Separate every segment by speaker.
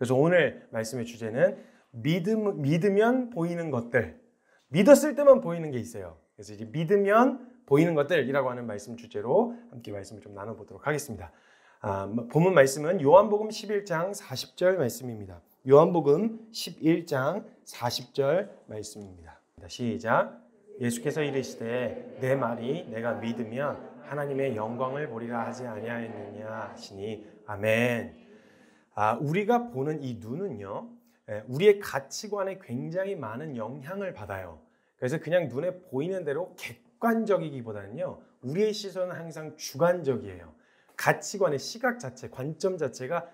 Speaker 1: 그래서 오늘 말씀의 주제는 믿으면 보이는 것들, 믿었을 때만 보이는 게 있어요. 그래서 이제 믿으면 보이는 것들이라고 하는 말씀 주제로 함께 말씀을 좀 나눠보도록 하겠습니다. 본문 말씀은 요한복음 11장 40절 말씀입니다. 요한복음 11장 40절 말씀입니다. 시작. 예수께서 이르시되 내 말이 내가 믿으면 하나님의 영광을 보리라 하지 아니하였느냐 하시니 아멘. 우리가 보는 이 눈은요, 우리의 가치관에 굉장히 많은 영향을 받아요. 그래서 그냥 눈에 보이는 대로 객관적이기보다는요, 우리의 시선은 항상 주관적이에요. 가치관의 시각 자체, 관점 자체가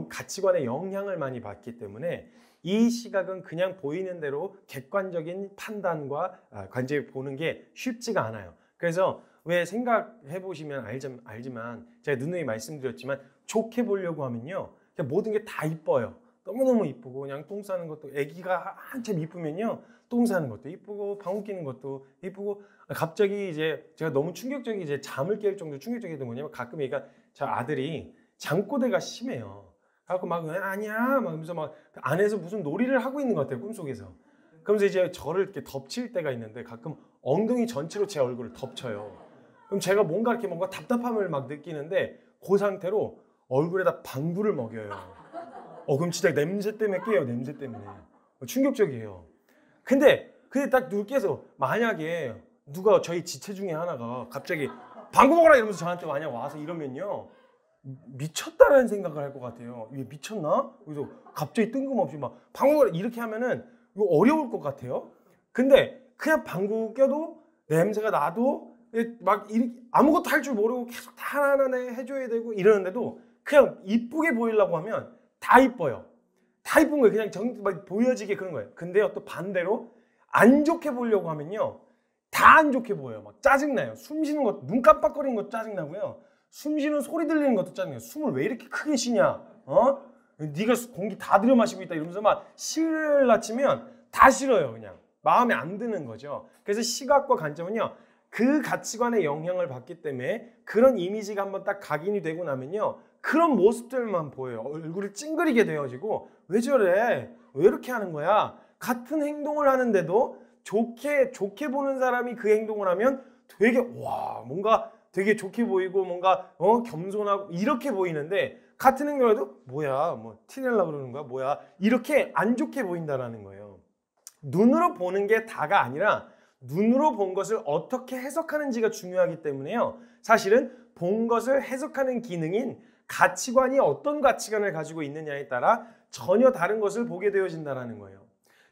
Speaker 1: 가치관에 영향을 많이 받기 때문에 이 시각은 그냥 보이는 대로 객관적인 판단과 관점을 보는 게 쉽지가 않아요. 그래서 왜 생각해 보시면 알지만 제가 누누이 말씀드렸지만 좋게 보려고 하면요, 그냥 모든 게 다 이뻐요. 너무너무 이쁘고 그냥 똥 싸는 것도 아기가 한참 이쁘면요, 똥 싸는 것도 이쁘고 방귀 뀌는 것도 이쁘고 갑자기 이제 제가 너무 충격적인 이제 잠을 깰 정도로 충격적이던 뭐냐면 가끔 얘가 저 아들이 잠꼬대가 심해요. 그래갖고 막 아니야 막 하면서 막 안에서 무슨 놀이를 하고 있는 것 같아요, 꿈속에서. 그러면서 이제 저를 이렇게 덮칠 때가 있는데 가끔 엉덩이 전체로 제 얼굴을 덮쳐요. 그럼 제가 뭔가 답답함을 막 느끼는데 그 상태로 얼굴에다 방구를 먹여요. 그럼 진짜 냄새 때문에 깨요. 냄새 때문에. 충격적이에요. 근데 딱 누구께서 만약에 누가 저희 지체 중에 하나가 갑자기 방구 먹어라 이러면서 저한테 만약 와서 이러면요, 미쳤다라는 생각을 할 것 같아요. 이게 미쳤나? 그래서 갑자기 뜬금없이 막 방구 먹어라 이렇게 하면은 이거 어려울 것 같아요. 근데 그냥 방구 껴도 냄새가 나도 막 아무것도 할 줄 모르고 계속 다 하나하나 해줘야 되고 이러는데도 그냥 이쁘게 보이려고 하면 다 이뻐요. 다 이쁜 거예요. 그냥 막 보여지게 그런 거예요. 근데요, 또 반대로 안 좋게 보려고 하면요, 다 안 좋게 보여요. 막 짜증나요. 숨 쉬는 것도, 눈 깜빡거리는 것도 짜증나고요. 숨 쉬는 소리 들리는 것도 짜증나요. 숨을 왜 이렇게 크게 쉬냐? 네가 공기 다 들여 마시고 있다 이러면서 막 실라 치면 다 싫어요. 그냥 마음에 안 드는 거죠. 그래서 시각과 관점은요, 그 가치관의 영향을 받기 때문에 그런 이미지가 한번 딱 각인이 되고 나면요, 그런 모습들만 보여요. 얼굴이 찡그리게 되어지고 왜 저래? 왜 이렇게 하는 거야? 같은 행동을 하는데도 좋게 보는 사람이 그 행동을 하면 되게 뭔가 되게 좋게 보이고 뭔가 겸손하고 이렇게 보이는데 같은 행동을 해도 뭐야? 뭐 티내려고 그러는 거야? 뭐야? 이렇게 안 좋게 보인다라는 거예요. 눈으로 보는 게 다가 아니라 눈으로 본 것을 어떻게 해석하는지가 중요하기 때문에요. 사실은 본 것을 해석하는 기능인 가치관이 어떤 가치관을 가지고 있느냐에 따라 전혀 다른 것을 보게 되어진다는 거예요.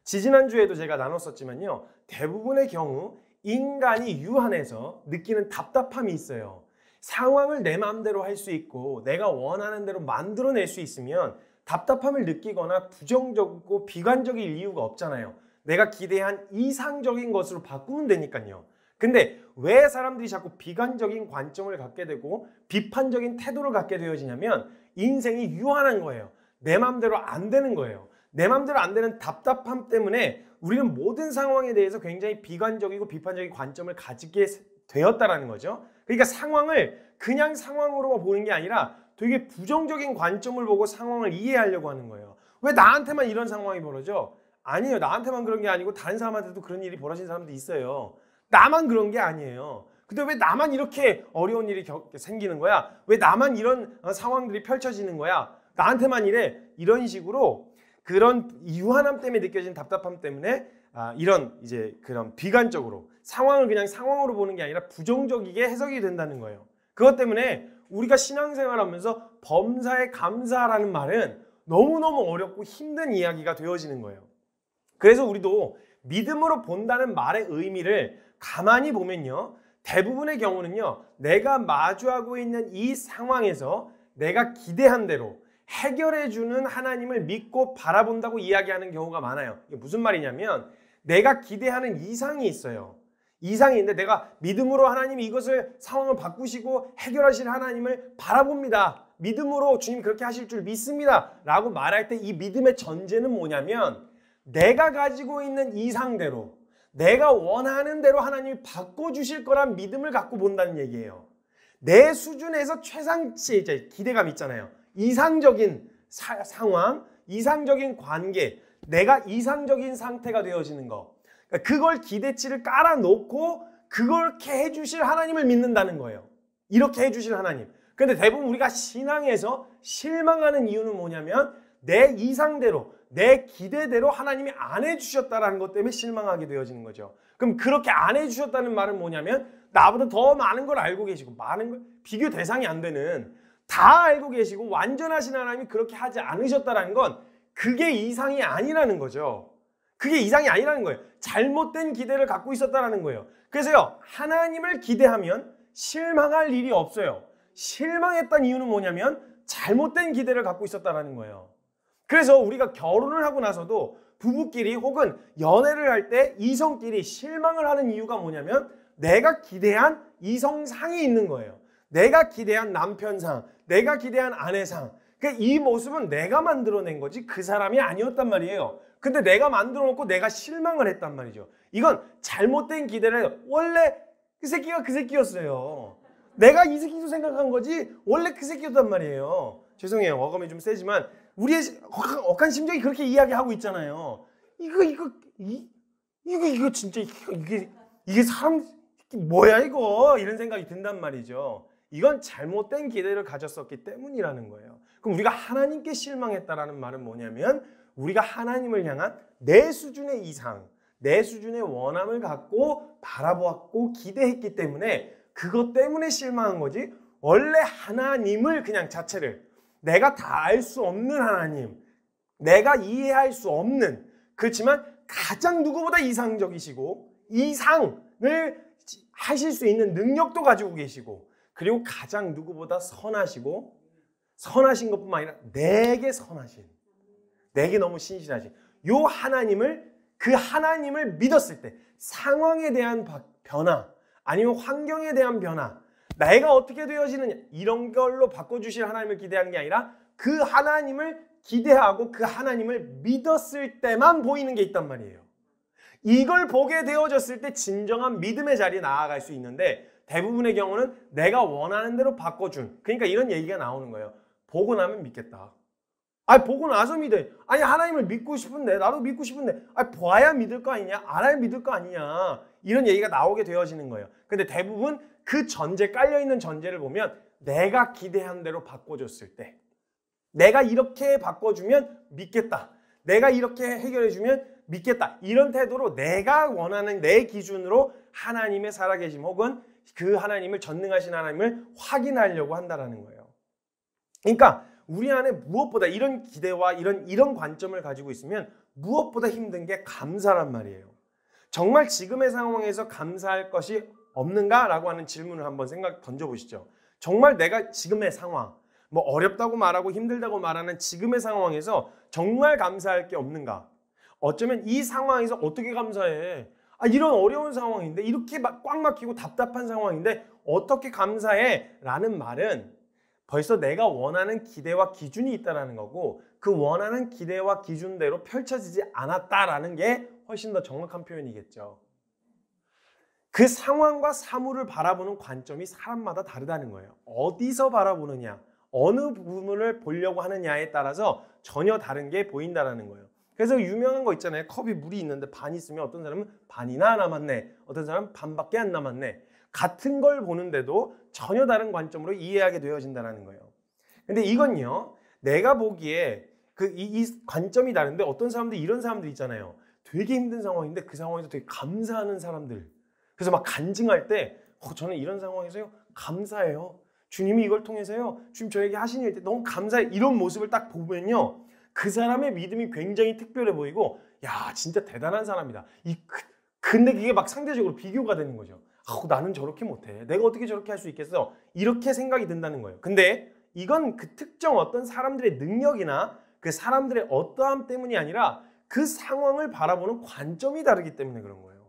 Speaker 1: 지지난주에도 제가 나눴었지만요, 대부분의 경우 인간이 유한해서 느끼는 답답함이 있어요. 상황을 내 마음대로 할 수 있고 내가 원하는 대로 만들어낼 수 있으면 답답함을 느끼거나 부정적이고 비관적일 이유가 없잖아요. 내가 기대한 이상적인 것으로 바꾸면 되니까요. 근데 왜 사람들이 자꾸 비관적인 관점을 갖게 되고 비판적인 태도를 갖게 되어지냐면 인생이 유한한 거예요. 내 마음대로 안 되는 거예요. 내 마음대로 안 되는 답답함 때문에 우리는 모든 상황에 대해서 굉장히 비관적이고 비판적인 관점을 가지게 되었다라는 거죠. 그러니까 상황을 그냥 상황으로 보는 게 아니라 되게 부정적인 관점을 보고 상황을 이해하려고 하는 거예요. 왜 나한테만 이런 상황이 벌어져? 아니에요. 나한테만 그런 게 아니고 다른 사람한테도 그런 일이 벌어진 사람도 있어요. 나만 그런 게 아니에요. 근데 왜 나만 이렇게 어려운 일이 생기는 거야? 왜 나만 이런 상황들이 펼쳐지는 거야? 나한테만 이래? 이런 식으로 그런 유한함 때문에 느껴진 답답함 때문에 이런 이제 그런 비관적으로 상황을 그냥 상황으로 보는 게 아니라 부정적이게 해석이 된다는 거예요. 그것 때문에 우리가 신앙생활하면서 범사에 감사라는 말은 너무너무 어렵고 힘든 이야기가 되어지는 거예요. 그래서 우리도 믿음으로 본다는 말의 의미를 가만히 보면요, 대부분의 경우는요, 내가 마주하고 있는 이 상황에서 내가 기대한 대로 해결해주는 하나님을 믿고 바라본다고 이야기하는 경우가 많아요. 이게 무슨 말이냐면 내가 기대하는 이상이 있어요. 이상이 있는데 내가 믿음으로 하나님이 이것을 상황을 바꾸시고 해결하실 하나님을 바라봅니다. 믿음으로 주님 그렇게 하실 줄 믿습니다. 라고 말할 때 이 믿음의 전제는 뭐냐면 내가 가지고 있는 이상대로 내가 원하는 대로 하나님이 바꿔주실 거란 믿음을 갖고 본다는 얘기예요. 내 수준에서 최상치 기대감 있잖아요. 이상적인 상황, 이상적인 관계, 내가 이상적인 상태가 되어지는 거. 그걸 기대치를 깔아놓고 그렇게 해주실 하나님을 믿는다는 거예요. 이렇게 해주실 하나님. 근데 대부분 우리가 신앙에서 실망하는 이유는 뭐냐면 내 이상대로, 내 기대대로 하나님이 안 해주셨다는 것 때문에 실망하게 되어지는 거죠. 그럼 그렇게 안 해주셨다는 말은 뭐냐면 나보다 더 많은 걸 알고 계시고 많은 걸 비교 대상이 안 되는 다 알고 계시고 완전하신 하나님이 그렇게 하지 않으셨다는 건 그게 이상이 아니라는 거죠. 그게 이상이 아니라는 거예요. 잘못된 기대를 갖고 있었다는 거예요. 그래서요, 하나님을 기대하면 실망할 일이 없어요. 실망했던 이유는 뭐냐면 잘못된 기대를 갖고 있었다는 거예요. 그래서 우리가 결혼을 하고 나서도 부부끼리 혹은 연애를 할 때 이성끼리 실망을 하는 이유가 뭐냐면 내가 기대한 이성상이 있는 거예요. 내가 기대한 남편상, 내가 기대한 아내상. 이 모습은 내가 만들어낸 거지 그 사람이 아니었단 말이에요. 근데 내가 만들어 놓고 내가 실망을 했단 말이죠. 이건 잘못된 기대를 원래 그 새끼가 그 새끼였어요. 내가 이 새끼도 생각한 거지 원래 그 새끼였단 말이에요. 죄송해요. 어감이 좀 세지만 우리의 억한 심정이 그렇게 이야기하고 있잖아요. 이거 진짜 이게 사람 뭐야 이거 이런 생각이 든단 말이죠. 이건 잘못된 기대를 가졌었기 때문이라는 거예요. 그럼 우리가 하나님께 실망했다라는 말은 뭐냐면 우리가 하나님을 향한 내 수준의 이상, 내 수준의 원함을 갖고 바라보았고 기대했기 때문에 그것 때문에 실망한 거지 원래 하나님을 그냥 자체를 내가 다 알 수 없는 하나님, 내가 이해할 수 없는 그렇지만 가장 누구보다 이상적이시고 이상을 하실 수 있는 능력도 가지고 계시고 그리고 가장 누구보다 선하시고 선하신 것뿐만 아니라 내게 선하신 내게 너무 신실하신 요 하나님을 그 하나님을 믿었을 때 상황에 대한 변화 아니면 환경에 대한 변화 내가 어떻게 되어지느냐 이런 걸로 바꿔주실 하나님을 기대하는 게 아니라 그 하나님을 기대하고 그 하나님을 믿었을 때만 보이는 게 있단 말이에요. 이걸 보게 되어졌을 때 진정한 믿음의 자리에 나아갈 수 있는데 대부분의 경우는 내가 원하는 대로 바꿔준 그러니까 이런 얘기가 나오는 거예요. 보고 나면 믿겠다. 보고 나서 믿어. 아니 하나님을 믿고 싶은데 나도 믿고 싶은데 봐야 믿을 거 아니냐 알아야 믿을 거 아니냐 이런 얘기가 나오게 되어지는 거예요. 근데 대부분 그 전제 깔려있는 전제를 보면 내가 기대한 대로 바꿔줬을 때 내가 이렇게 바꿔주면 믿겠다. 내가 이렇게 해결해주면 믿겠다. 이런 태도로 내가 원하는 내 기준으로 하나님의 살아계심 혹은 그 하나님을 전능하신 하나님을 확인하려고 한다는 거예요. 그러니까 우리 안에 무엇보다 이런 기대와 이런 관점을 가지고 있으면 무엇보다 힘든 게 감사란 말이에요. 정말 지금의 상황에서 감사할 것이 없는가라고 하는 질문을 한번 던져보시죠. 정말 내가 지금의 상황, 뭐 어렵다고 말하고 힘들다고 말하는 지금의 상황에서 정말 감사할 게 없는가? 어쩌면 이 상황에서 어떻게 감사해? 이런 어려운 상황인데 이렇게 꽉 막히고 답답한 상황인데 어떻게 감사해? 라는 말은 벌써 내가 원하는 기대와 기준이 있다는 거고 그 원하는 기대와 기준대로 펼쳐지지 않았다라는 게 훨씬 더 정확한 표현이겠죠. 그 상황과 사물을 바라보는 관점이 사람마다 다르다는 거예요. 어디서 바라보느냐, 어느 부분을 보려고 하느냐에 따라서 전혀 다른 게 보인다는 거예요. 그래서 유명한 거 있잖아요. 컵이 물이 있는데 반 있으면 어떤 사람은 반이나 남았네. 어떤 사람은 반밖에 안 남았네. 같은 걸 보는데도 전혀 다른 관점으로 이해하게 되어진다는 거예요. 근데 이건요. 내가 보기에 이 관점이 다른데 어떤 사람들 이런 사람들 있잖아요. 되게 힘든 상황인데 그 상황에서 되게 감사하는 사람들. 그래서 막 간증할 때 저는 이런 상황에서요. 감사해요. 주님이 이걸 통해서요. 주님 저에게 하신 일 때 너무 감사해. 이런 모습을 딱 보면요. 그 사람의 믿음이 굉장히 특별해 보이고 야 진짜 대단한 사람이다. 근데 그게 막 상대적으로 비교가 되는 거죠. 나는 저렇게 못해. 내가 어떻게 저렇게 할 수 있겠어? 이렇게 생각이 든다는 거예요. 근데 이건 그 특정 어떤 사람들의 능력이나 그 사람들의 어떠함 때문이 아니라 그 상황을 바라보는 관점이 다르기 때문에 그런 거예요.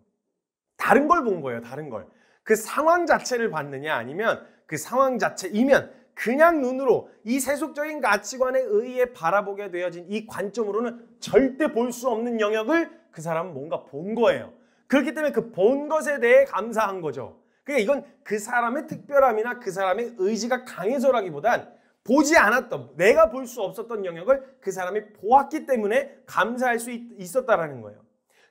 Speaker 1: 다른 걸 본 거예요. 다른 걸. 그 상황 자체를 봤느냐 아니면 그 상황 자체이면 그냥 눈으로 이 세속적인 가치관에 의해 바라보게 되어진 이 관점으로는 절대 볼 수 없는 영역을 그 사람은 뭔가 본 거예요. 그렇기 때문에 그 본 것에 대해 감사한 거죠. 그러니까 이건 그 사람의 특별함이나 그 사람의 의지가 강해서라기보단 보지 않았던, 내가 볼 수 없었던 영역을 그 사람이 보았기 때문에 감사할 수 있었다라는 거예요.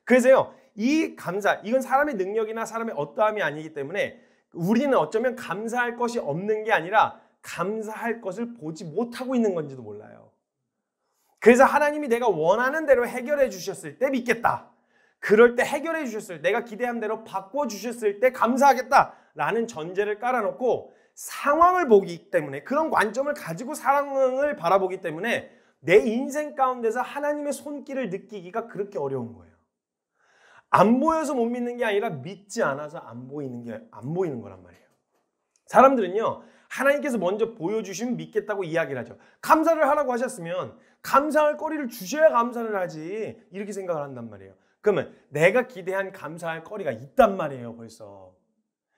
Speaker 1: 그래서요, 이 감사, 이건 사람의 능력이나 사람의 어떠함이 아니기 때문에 우리는 어쩌면 감사할 것이 없는 게 아니라 감사할 것을 보지 못하고 있는 건지도 몰라요. 그래서 하나님이 내가 원하는 대로 해결해 주셨을 때 믿겠다. 그럴 때 해결해 주셨을 때, 내가 기대한 대로 바꿔주셨을 때 감사하겠다라는 전제를 깔아놓고 상황을 보기 때문에, 그런 관점을 가지고 상황을 바라보기 때문에 내 인생 가운데서 하나님의 손길을 느끼기가 그렇게 어려운 거예요. 안 보여서 못 믿는 게 아니라 믿지 않아서 안 보이는 거란 말이에요. 사람들은요, 하나님께서 먼저 보여주시면 믿겠다고 이야기를 하죠. 감사를 하라고 하셨으면 감사할 거리를 주셔야 감사를 하지, 이렇게 생각을 한단 말이에요. 그러면 내가 기대한 감사할 거리가 있단 말이에요. 벌써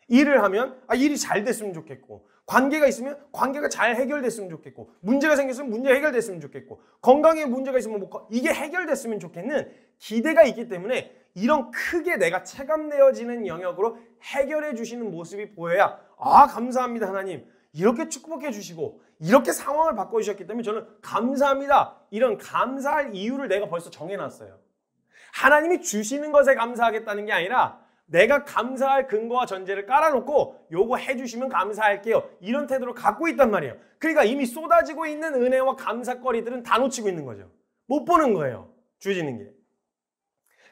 Speaker 1: 일을 하면 일이 잘 됐으면 좋겠고, 관계가 있으면 관계가 잘 해결됐으면 좋겠고, 문제가 생겼으면 문제가 해결됐으면 좋겠고, 건강에 문제가 있으면 이게 해결됐으면 좋겠는 기대가 있기 때문에 이런 크게 내가 체감되어지는 영역으로 해결해 주시는 모습이 보여야 감사합니다 하나님, 이렇게 축복해 주시고 이렇게 상황을 바꿔주셨기 때문에 저는 감사합니다, 이런 감사할 이유를 내가 벌써 정해놨어요. 하나님이 주시는 것에 감사하겠다는 게 아니라 내가 감사할 근거와 전제를 깔아놓고 요거 해주시면 감사할게요, 이런 태도를 갖고 있단 말이에요. 그러니까 이미 쏟아지고 있는 은혜와 감사거리들은 다 놓치고 있는 거죠. 못 보는 거예요, 주시는 게.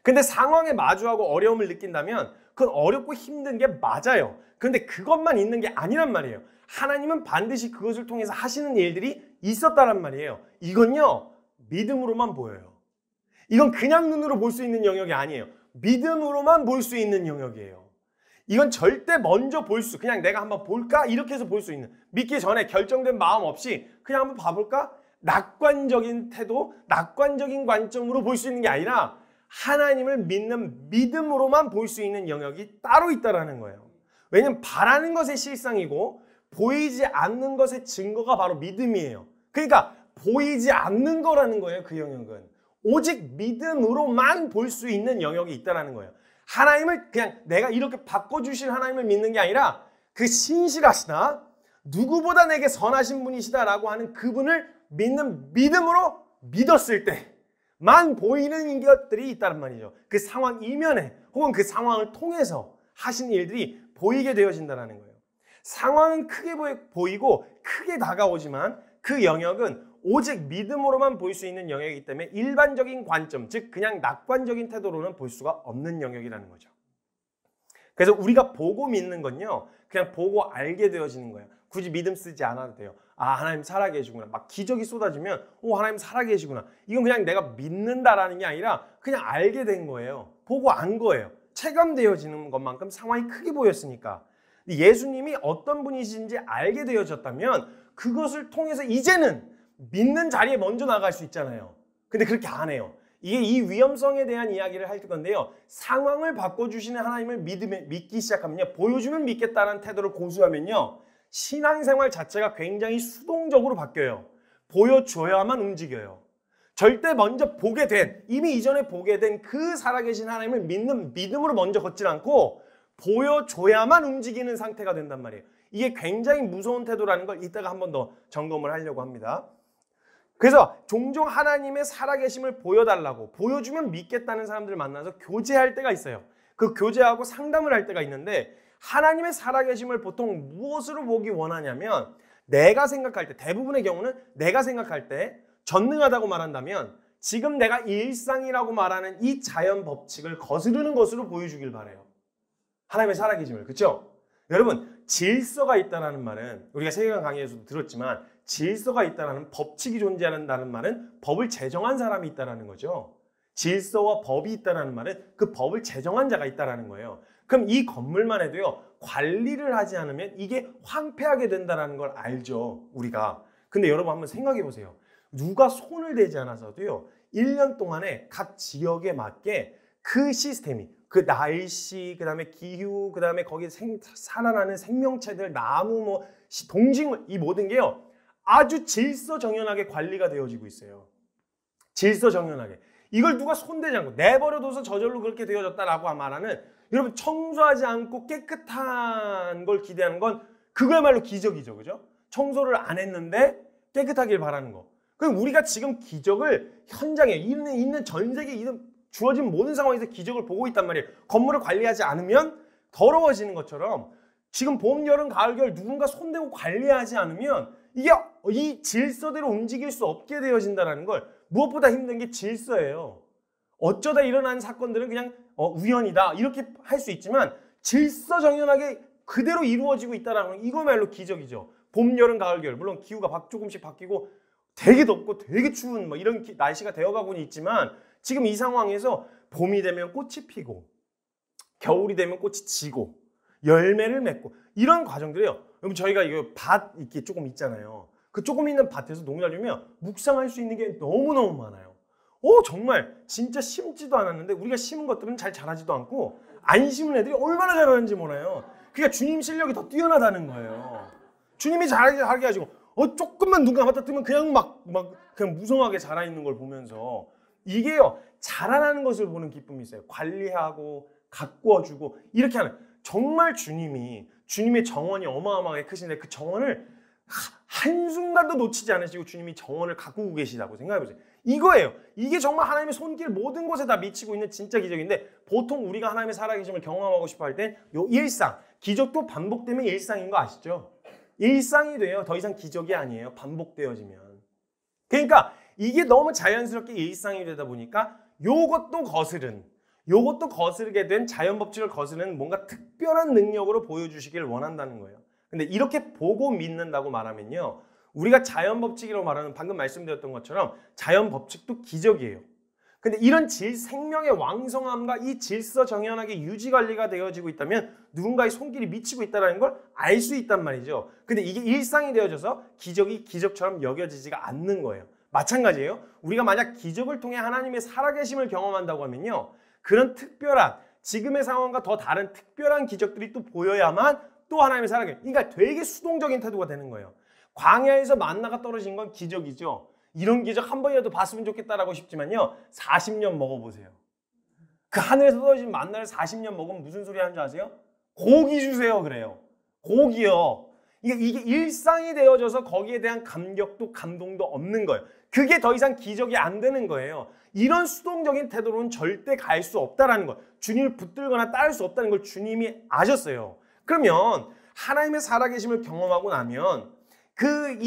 Speaker 1: 근데 상황에 마주하고 어려움을 느낀다면 그건 어렵고 힘든 게 맞아요. 근데 그것만 있는 게 아니란 말이에요. 하나님은 반드시 그것을 통해서 하시는 일들이 있었다란 말이에요. 이건요, 믿음으로만 보여요. 이건 그냥 눈으로 볼 수 있는 영역이 아니에요. 믿음으로만 볼 수 있는 영역이에요. 이건 절대 먼저 그냥 내가 한번 볼까? 이렇게 해서 볼 수 있는, 믿기 전에 결정된 마음 없이 그냥 한번 봐볼까? 낙관적인 태도, 낙관적인 관점으로 볼 수 있는 게 아니라 하나님을 믿는 믿음으로만 볼 수 있는 영역이 따로 있다는 거예요. 왜냐하면 바라는 것의 실상이고 보이지 않는 것의 증거가 바로 믿음이에요. 그러니까 보이지 않는 거라는 거예요. 그 영역은 오직 믿음으로만 볼 수 있는 영역이 있다는 거예요. 하나님을 그냥 내가 이렇게 바꿔주실 하나님을 믿는 게 아니라 그 신실하시다, 누구보다 내게 선하신 분이시다라고 하는 그분을 믿는 믿음으로 믿었을 때만 보이는 것들이 있다는 말이죠. 그 상황 이면에 혹은 그 상황을 통해서 하신 일들이 보이게 되어진다는 거예요. 상황은 크게 보이고 크게 다가오지만 그 영역은 오직 믿음으로만 볼 수 있는 영역이기 때문에 일반적인 관점, 즉 그냥 낙관적인 태도로는 볼 수가 없는 영역이라는 거죠. 그래서 우리가 보고 믿는 건요, 그냥 보고 알게 되어지는 거예요. 굳이 믿음 쓰지 않아도 돼요. 하나님 살아계시구나. 막 기적이 쏟아지면 하나님 살아계시구나. 이건 그냥 내가 믿는다라는 게 아니라 그냥 알게 된 거예요. 보고 안 거예요. 체감되어지는 것만큼 상황이 크게 보였으니까. 예수님이 어떤 분이신지 알게 되어졌다면 그것을 통해서 이제는 믿는 자리에 먼저 나갈 수 있잖아요. 근데 그렇게 안 해요. 이게 이 위험성에 대한 이야기를 할 건데요. 상황을 바꿔주시는 하나님을 믿기 시작하면요, 보여주면 믿겠다는 태도를 고수하면요, 신앙생활 자체가 굉장히 수동적으로 바뀌어요. 보여줘야만 움직여요. 절대 먼저 이미 이전에 보게 된 그 살아계신 하나님을 믿는 믿음으로 먼저 걷질 않고 보여줘야만 움직이는 상태가 된단 말이에요. 이게 굉장히 무서운 태도라는 걸 이따가 한 번 더 점검을 하려고 합니다. 그래서 종종 하나님의 살아계심을 보여달라고, 보여주면 믿겠다는 사람들을 만나서 교제할 때가 있어요. 그 교제하고 상담을 할 때가 있는데, 하나님의 살아계심을 보통 무엇으로 보기 원하냐면, 내가 생각할 때, 대부분의 경우는 내가 생각할 때 전능하다고 말한다면 지금 내가 일상이라고 말하는 이 자연 법칙을 거스르는 것으로 보여주길 바라요. 하나님의 살아계심을. 그렇죠? 여러분, 질서가 있다는 말은, 우리가 세계관 강의에서도 들었지만 질서가 있다는, 법칙이 존재한다는 말은 법을 제정한 사람이 있다는 거죠. 질서와 법이 있다는 말은 그 법을 제정한 자가 있다는 거예요. 그럼 이 건물만 해도요, 관리를 하지 않으면 이게 황폐하게 된다는 걸 알죠, 우리가. 근데 여러분 한번 생각해 보세요. 누가 손을 대지 않아서도요, 1년 동안에 각 지역에 맞게 그 시스템이, 그 날씨, 그 다음에 기후, 그 다음에 거기에 살아나는 생명체들, 나무, 동식물, 이 모든 게요, 아주 질서정연하게 관리가 되어지고 있어요. 질서정연하게. 이걸 누가 손대지 않고 내버려둬서 저절로 그렇게 되어졌다라고 말하는, 여러분 청소하지 않고 깨끗한 걸 기대하는 건 그거야말로 기적이죠. 그죠? 청소를 안 했는데 깨끗하길 바라는 거. 그럼 우리가 지금 기적을 현장에 있는 전 세계에 주어진 모든 상황에서 기적을 보고 있단 말이에요. 건물을 관리하지 않으면 더러워지는 것처럼 지금 봄, 여름, 가을, 겨울 누군가 손대고 관리하지 않으면 이게 이 질서대로 움직일 수 없게 되어진다는 걸 무엇보다 힘든 게 질서예요. 어쩌다 일어난 사건들은 그냥 우연이다 이렇게 할 수 있지만 질서정연하게 그대로 이루어지고 있다는 건 이거말로 기적이죠. 봄, 여름, 가을, 겨울 물론 기후가 조금씩 바뀌고 되게 덥고 되게 추운 이런 날씨가 되어가고는 있지만 지금 이 상황에서 봄이 되면 꽃이 피고 겨울이 되면 꽃이 지고 열매를 맺고 이런 과정들이에요. 여러분 저희가 이거 밭 이렇게 조금 있잖아요. 그 조금 있는 밭에서 농사를 묵상할 수 있는 게 너무너무 많아요. 정말 진짜 심지도 않았는데 우리가 심은 것들은 잘 자라지도 않고 안 심은 애들이 얼마나 잘하는지 몰라요. 그러니까 주님 실력이 더 뛰어나다는 거예요. 주님이 잘하게 하시고 조금만 눈 감았다 뜨면 그냥 그냥 무성하게 자라 있는 걸 보면서 이게요 자라나는 것을 보는 기쁨이 있어요. 관리하고 가꾸어주고 이렇게 하는 정말 주님의 정원이 어마어마하게 크신데 그 정원을 한순간도 놓치지 않으시고 주님이 정원을 가꾸고 계시다고 생각해보세요. 이거예요. 이게 정말 하나님의 손길 모든 곳에 다 미치고 있는 진짜 기적인데 보통 우리가 하나님의 살아계심을 경험하고 싶어 할 땐 요 일상, 기적도 반복되면 일상인 거 아시죠? 일상이 돼요. 더 이상 기적이 아니에요. 반복되어지면. 그러니까 이게 너무 자연스럽게 일상이 되다 보니까 요것도 거스르게 된 자연 법칙을 거스르는 뭔가 특별한 능력으로 보여주시길 원한다는 거예요. 근데 이렇게 보고 믿는다고 말하면요. 우리가 자연 법칙이라고 말하는 방금 말씀드렸던 것처럼 자연 법칙도 기적이에요. 근데 이런 생명의 왕성함과 이 질서 정연하게 유지 관리가 되어지고 있다면 누군가의 손길이 미치고 있다는 걸 알 수 있단 말이죠. 근데 이게 일상이 되어져서 기적이 기적처럼 여겨지지가 않는 거예요. 마찬가지예요. 우리가 만약 기적을 통해 하나님의 살아계심을 경험한다고 하면요. 그런 특별한 지금의 상황과 더 다른 특별한 기적들이 또 보여야만 또 하나님의 살아계심. 그러니까 되게 수동적인 태도가 되는 거예요. 광야에서 만나가 떨어진 건 기적이죠. 이런 기적 한 번이라도 봤으면 좋겠다라고 싶지만요. 40년 먹어보세요. 그 하늘에서 떨어진 만나를 40년 먹으면 무슨 소리 하는 줄 아세요? 고기 주세요 그래요. 고기요. 이게 일상이 되어져서 거기에 대한 감격도 감동도 없는 거예요. 그게 더 이상 기적이 안 되는 거예요. 이런 수동적인 태도로는 절대 갈 수 없다라는 거. 주님을 붙들거나 따를 수 없다는 걸 주님이 아셨어요. 그러면 하나님의 살아계심을 경험하고 나면 그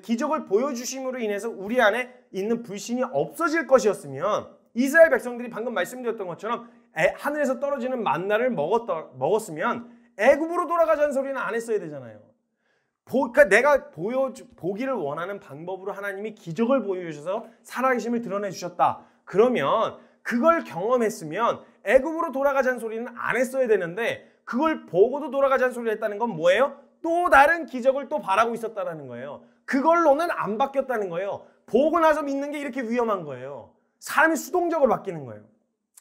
Speaker 1: 기적을 보여주심으로 인해서 우리 안에 있는 불신이 없어질 것이었으면 이스라엘 백성들이 방금 말씀드렸던 것처럼 하늘에서 떨어지는 만나를 먹었으면 애굽으로 돌아가자는 소리는 안 했어야 되잖아요. 그러니까 내가 보기를 원하는 방법으로 하나님이 기적을 보여주셔서 살아계심을 드러내 주셨다. 그러면 그걸 경험했으면 애굽으로 돌아가자는 소리는 안 했어야 되는데 그걸 보고도 돌아가자는 소리를 했다는 건 뭐예요? 또 다른 기적을 또 바라고 있었다는 거예요. 그걸로는 안 바뀌었다는 거예요. 보고 나서 믿는 게 이렇게 위험한 거예요. 사람이 수동적으로 바뀌는 거예요.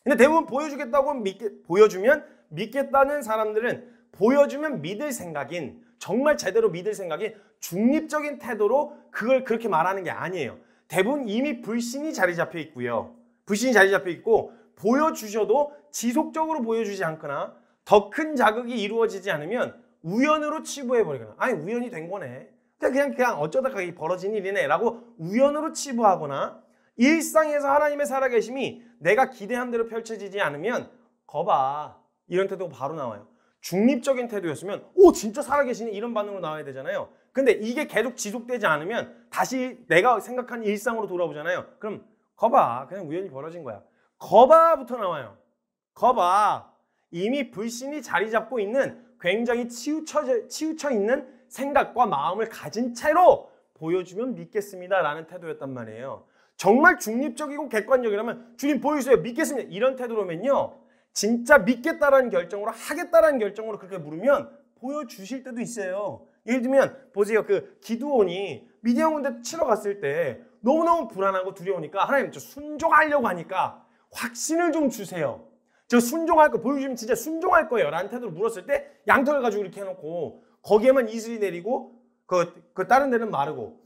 Speaker 1: 근데 대부분 보여주겠다고 보여주면 믿겠다는 사람들은 보여주면 믿을 생각인 정말 제대로 믿을 생각인 중립적인 태도로 그걸 그렇게 말하는 게 아니에요. 대부분 이미 불신이 자리 잡혀 있고요. 불신이 자리 잡혀 있고 보여주셔도 지속적으로 보여주지 않거나 더 큰 자극이 이루어지지 않으면 우연으로 치부해버리거나 아니 우연이 된 거네. 그냥 어쩌다가 벌어진 일이네 라고 우연으로 치부하거나 일상에서 하나님의 살아계심이 내가 기대한 대로 펼쳐지지 않으면 거봐 이런 태도가 바로 나와요. 중립적인 태도였으면 진짜 살아계시네 이런 반응으로 나와야 되잖아요. 근데 이게 계속 지속되지 않으면 다시 내가 생각한 일상으로 돌아오잖아요. 그럼 거봐 그냥 우연히 벌어진 거야. 거봐부터 나와요. 거봐 이미 불신이 자리 잡고 있는 굉장히 치우쳐 있는 생각과 마음을 가진 채로 보여주면 믿겠습니다 라는 태도였단 말이에요. 정말 중립적이고 객관적이라면 주님 보여주세요 믿겠습니다 이런 태도로면요 진짜 믿겠다라는 결정으로 하겠다라는 결정으로 그렇게 물으면 보여주실 때도 있어요. 예를 들면 보세요. 그 기드온이 미디안 군대 치러 갔을 때 너무너무 불안하고 두려우니까 하나님 저 순종하려고 하니까 확신을 좀 주세요. 저 순종할 거 보여주면 진짜 순종할 거예요 라는 태도로 물었을 때 양털 가지고 이렇게 해놓고 거기에만 이슬이 내리고 그 다른 데는 마르고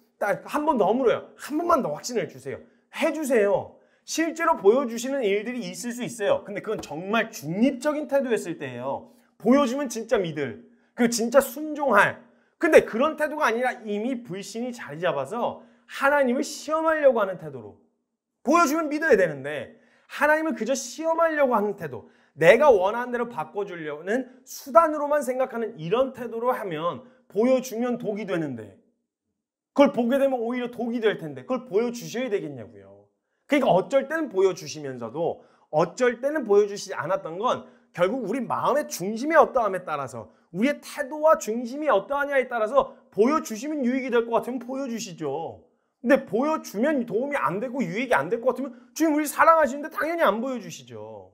Speaker 1: 한 번 더 물어요. 한 번만 더 확신을 주세요. 해주세요. 실제로 보여주시는 일들이 있을 수 있어요. 근데 그건 정말 중립적인 태도였을 때예요. 보여주면 진짜 믿을, 그리고 진짜 순종할 근데 그런 태도가 아니라 이미 불신이 자리 잡아서 하나님을 시험하려고 하는 태도로 보여주면 믿어야 되는데 하나님을 그저 시험하려고 하는 태도, 내가 원하는 대로 바꿔주려는 수단으로만 생각하는 이런 태도로 하면 보여주면 독이 되는데 그걸 보게 되면 오히려 독이 될 텐데 그걸 보여주셔야 되겠냐고요. 그러니까 어쩔 때는 보여주시면서도 어쩔 때는 보여주시지 않았던 건 결국 우리 마음의 중심이 어떠함에 따라서 우리의 태도와 중심이 어떠하냐에 따라서 보여주시면 유익이 될 것 같으면 보여주시죠. 근데 보여주면 도움이 안 되고 유익이 안 될 것 같으면 주님 우리 사랑하시는데 당연히 안 보여주시죠.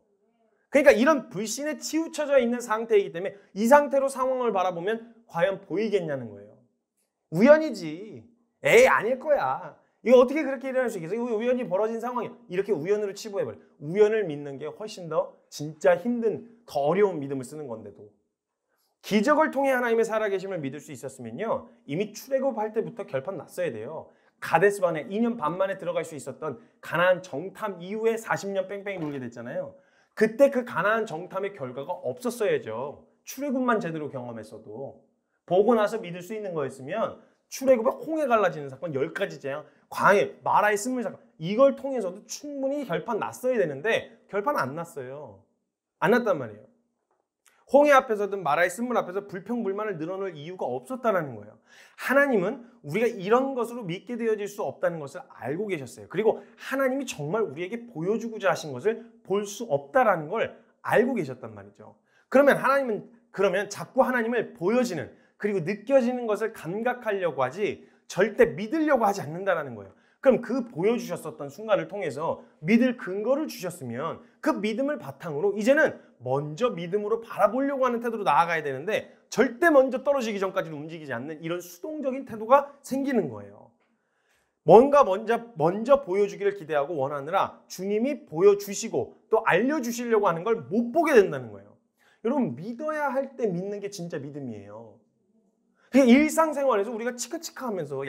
Speaker 1: 그러니까 이런 불신에 치우쳐져 있는 상태이기 때문에 이 상태로 상황을 바라보면 과연 보이겠냐는 거예요. 우연이지. 에이 아닐 거야. 이거 어떻게 그렇게 일어날 수 있겠어? 이거 우연히 벌어진 상황이야. 이렇게 우연으로 치부해버려. 우연을 믿는 게 훨씬 더 진짜 힘든 더 어려운 믿음을 쓰는 건데도 기적을 통해 하나님의 살아계심을 믿을 수 있었으면요 이미 출애굽할 때부터 결판 났어야 돼요. 가데스반에 2년 반 만에 들어갈 수 있었던 가나안 정탐 이후에 40년 뺑뺑이 돌게 됐잖아요. 그때 그 가나안 정탐의 결과가 없었어야죠. 출애굽만 제대로 경험했어도. 보고 나서 믿을 수 있는 거였으면 출애굽에 홍해 갈라지는 사건 10가지 재앙, 광해, 마라의 쓴물 사건 이걸 통해서도 충분히 결판 났어야 되는데 결판 안 났어요. 안 났단 말이에요. 홍해 앞에서든 마라의 쓴물 앞에서 불평불만을 늘어놓을 이유가 없었다는 거예요. 하나님은 우리가 이런 것으로 믿게 되어질 수 없다는 것을 알고 계셨어요. 그리고 하나님이 정말 우리에게 보여주고자 하신 것을 볼 수 없다는 걸 알고 계셨단 말이죠. 그러면 하나님은 자꾸 하나님을 보여지는 그리고 느껴지는 것을 감각하려고 하지 절대 믿으려고 하지 않는다는 거예요. 그럼 그 보여주셨었던 순간을 통해서 믿을 근거를 주셨으면 그 믿음을 바탕으로 이제는 먼저 믿음으로 바라보려고 하는 태도로 나아가야 되는데 절대 먼저 떨어지기 전까지는 움직이지 않는 이런 수동적인 태도가 생기는 거예요. 뭔가 먼저 보여주기를 기대하고 원하느라 주님이 보여주시고 또 알려주시려고 하는 걸 못 보게 된다는 거예요. 여러분 믿어야 할 때 믿는 게 진짜 믿음이에요. 일상생활에서 우리가 치카치카하면서